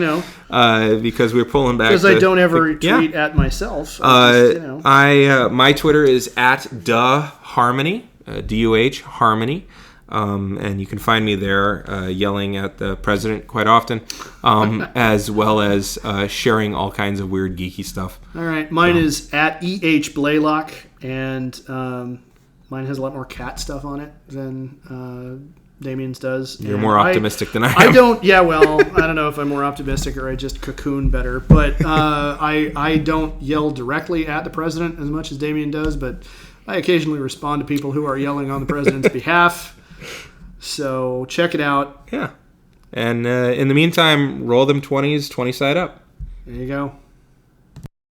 because we're pulling back. Because I don't ever tweet at myself. My Twitter is at DuhHarmony, DUH Harmony, and you can find me there yelling at the president quite often, as well as sharing all kinds of weird geeky stuff. All right, mine is at Blaylock, and mine has a lot more cat stuff on it than Damien's does. You're more optimistic than I am. I don't know if I'm more optimistic or I just cocoon better, but I don't yell directly at the president as much as Damien does, but I occasionally respond to people who are yelling on the president's behalf. So check it out. Yeah. And in the meantime, roll them 20s, 20 side up. There you go.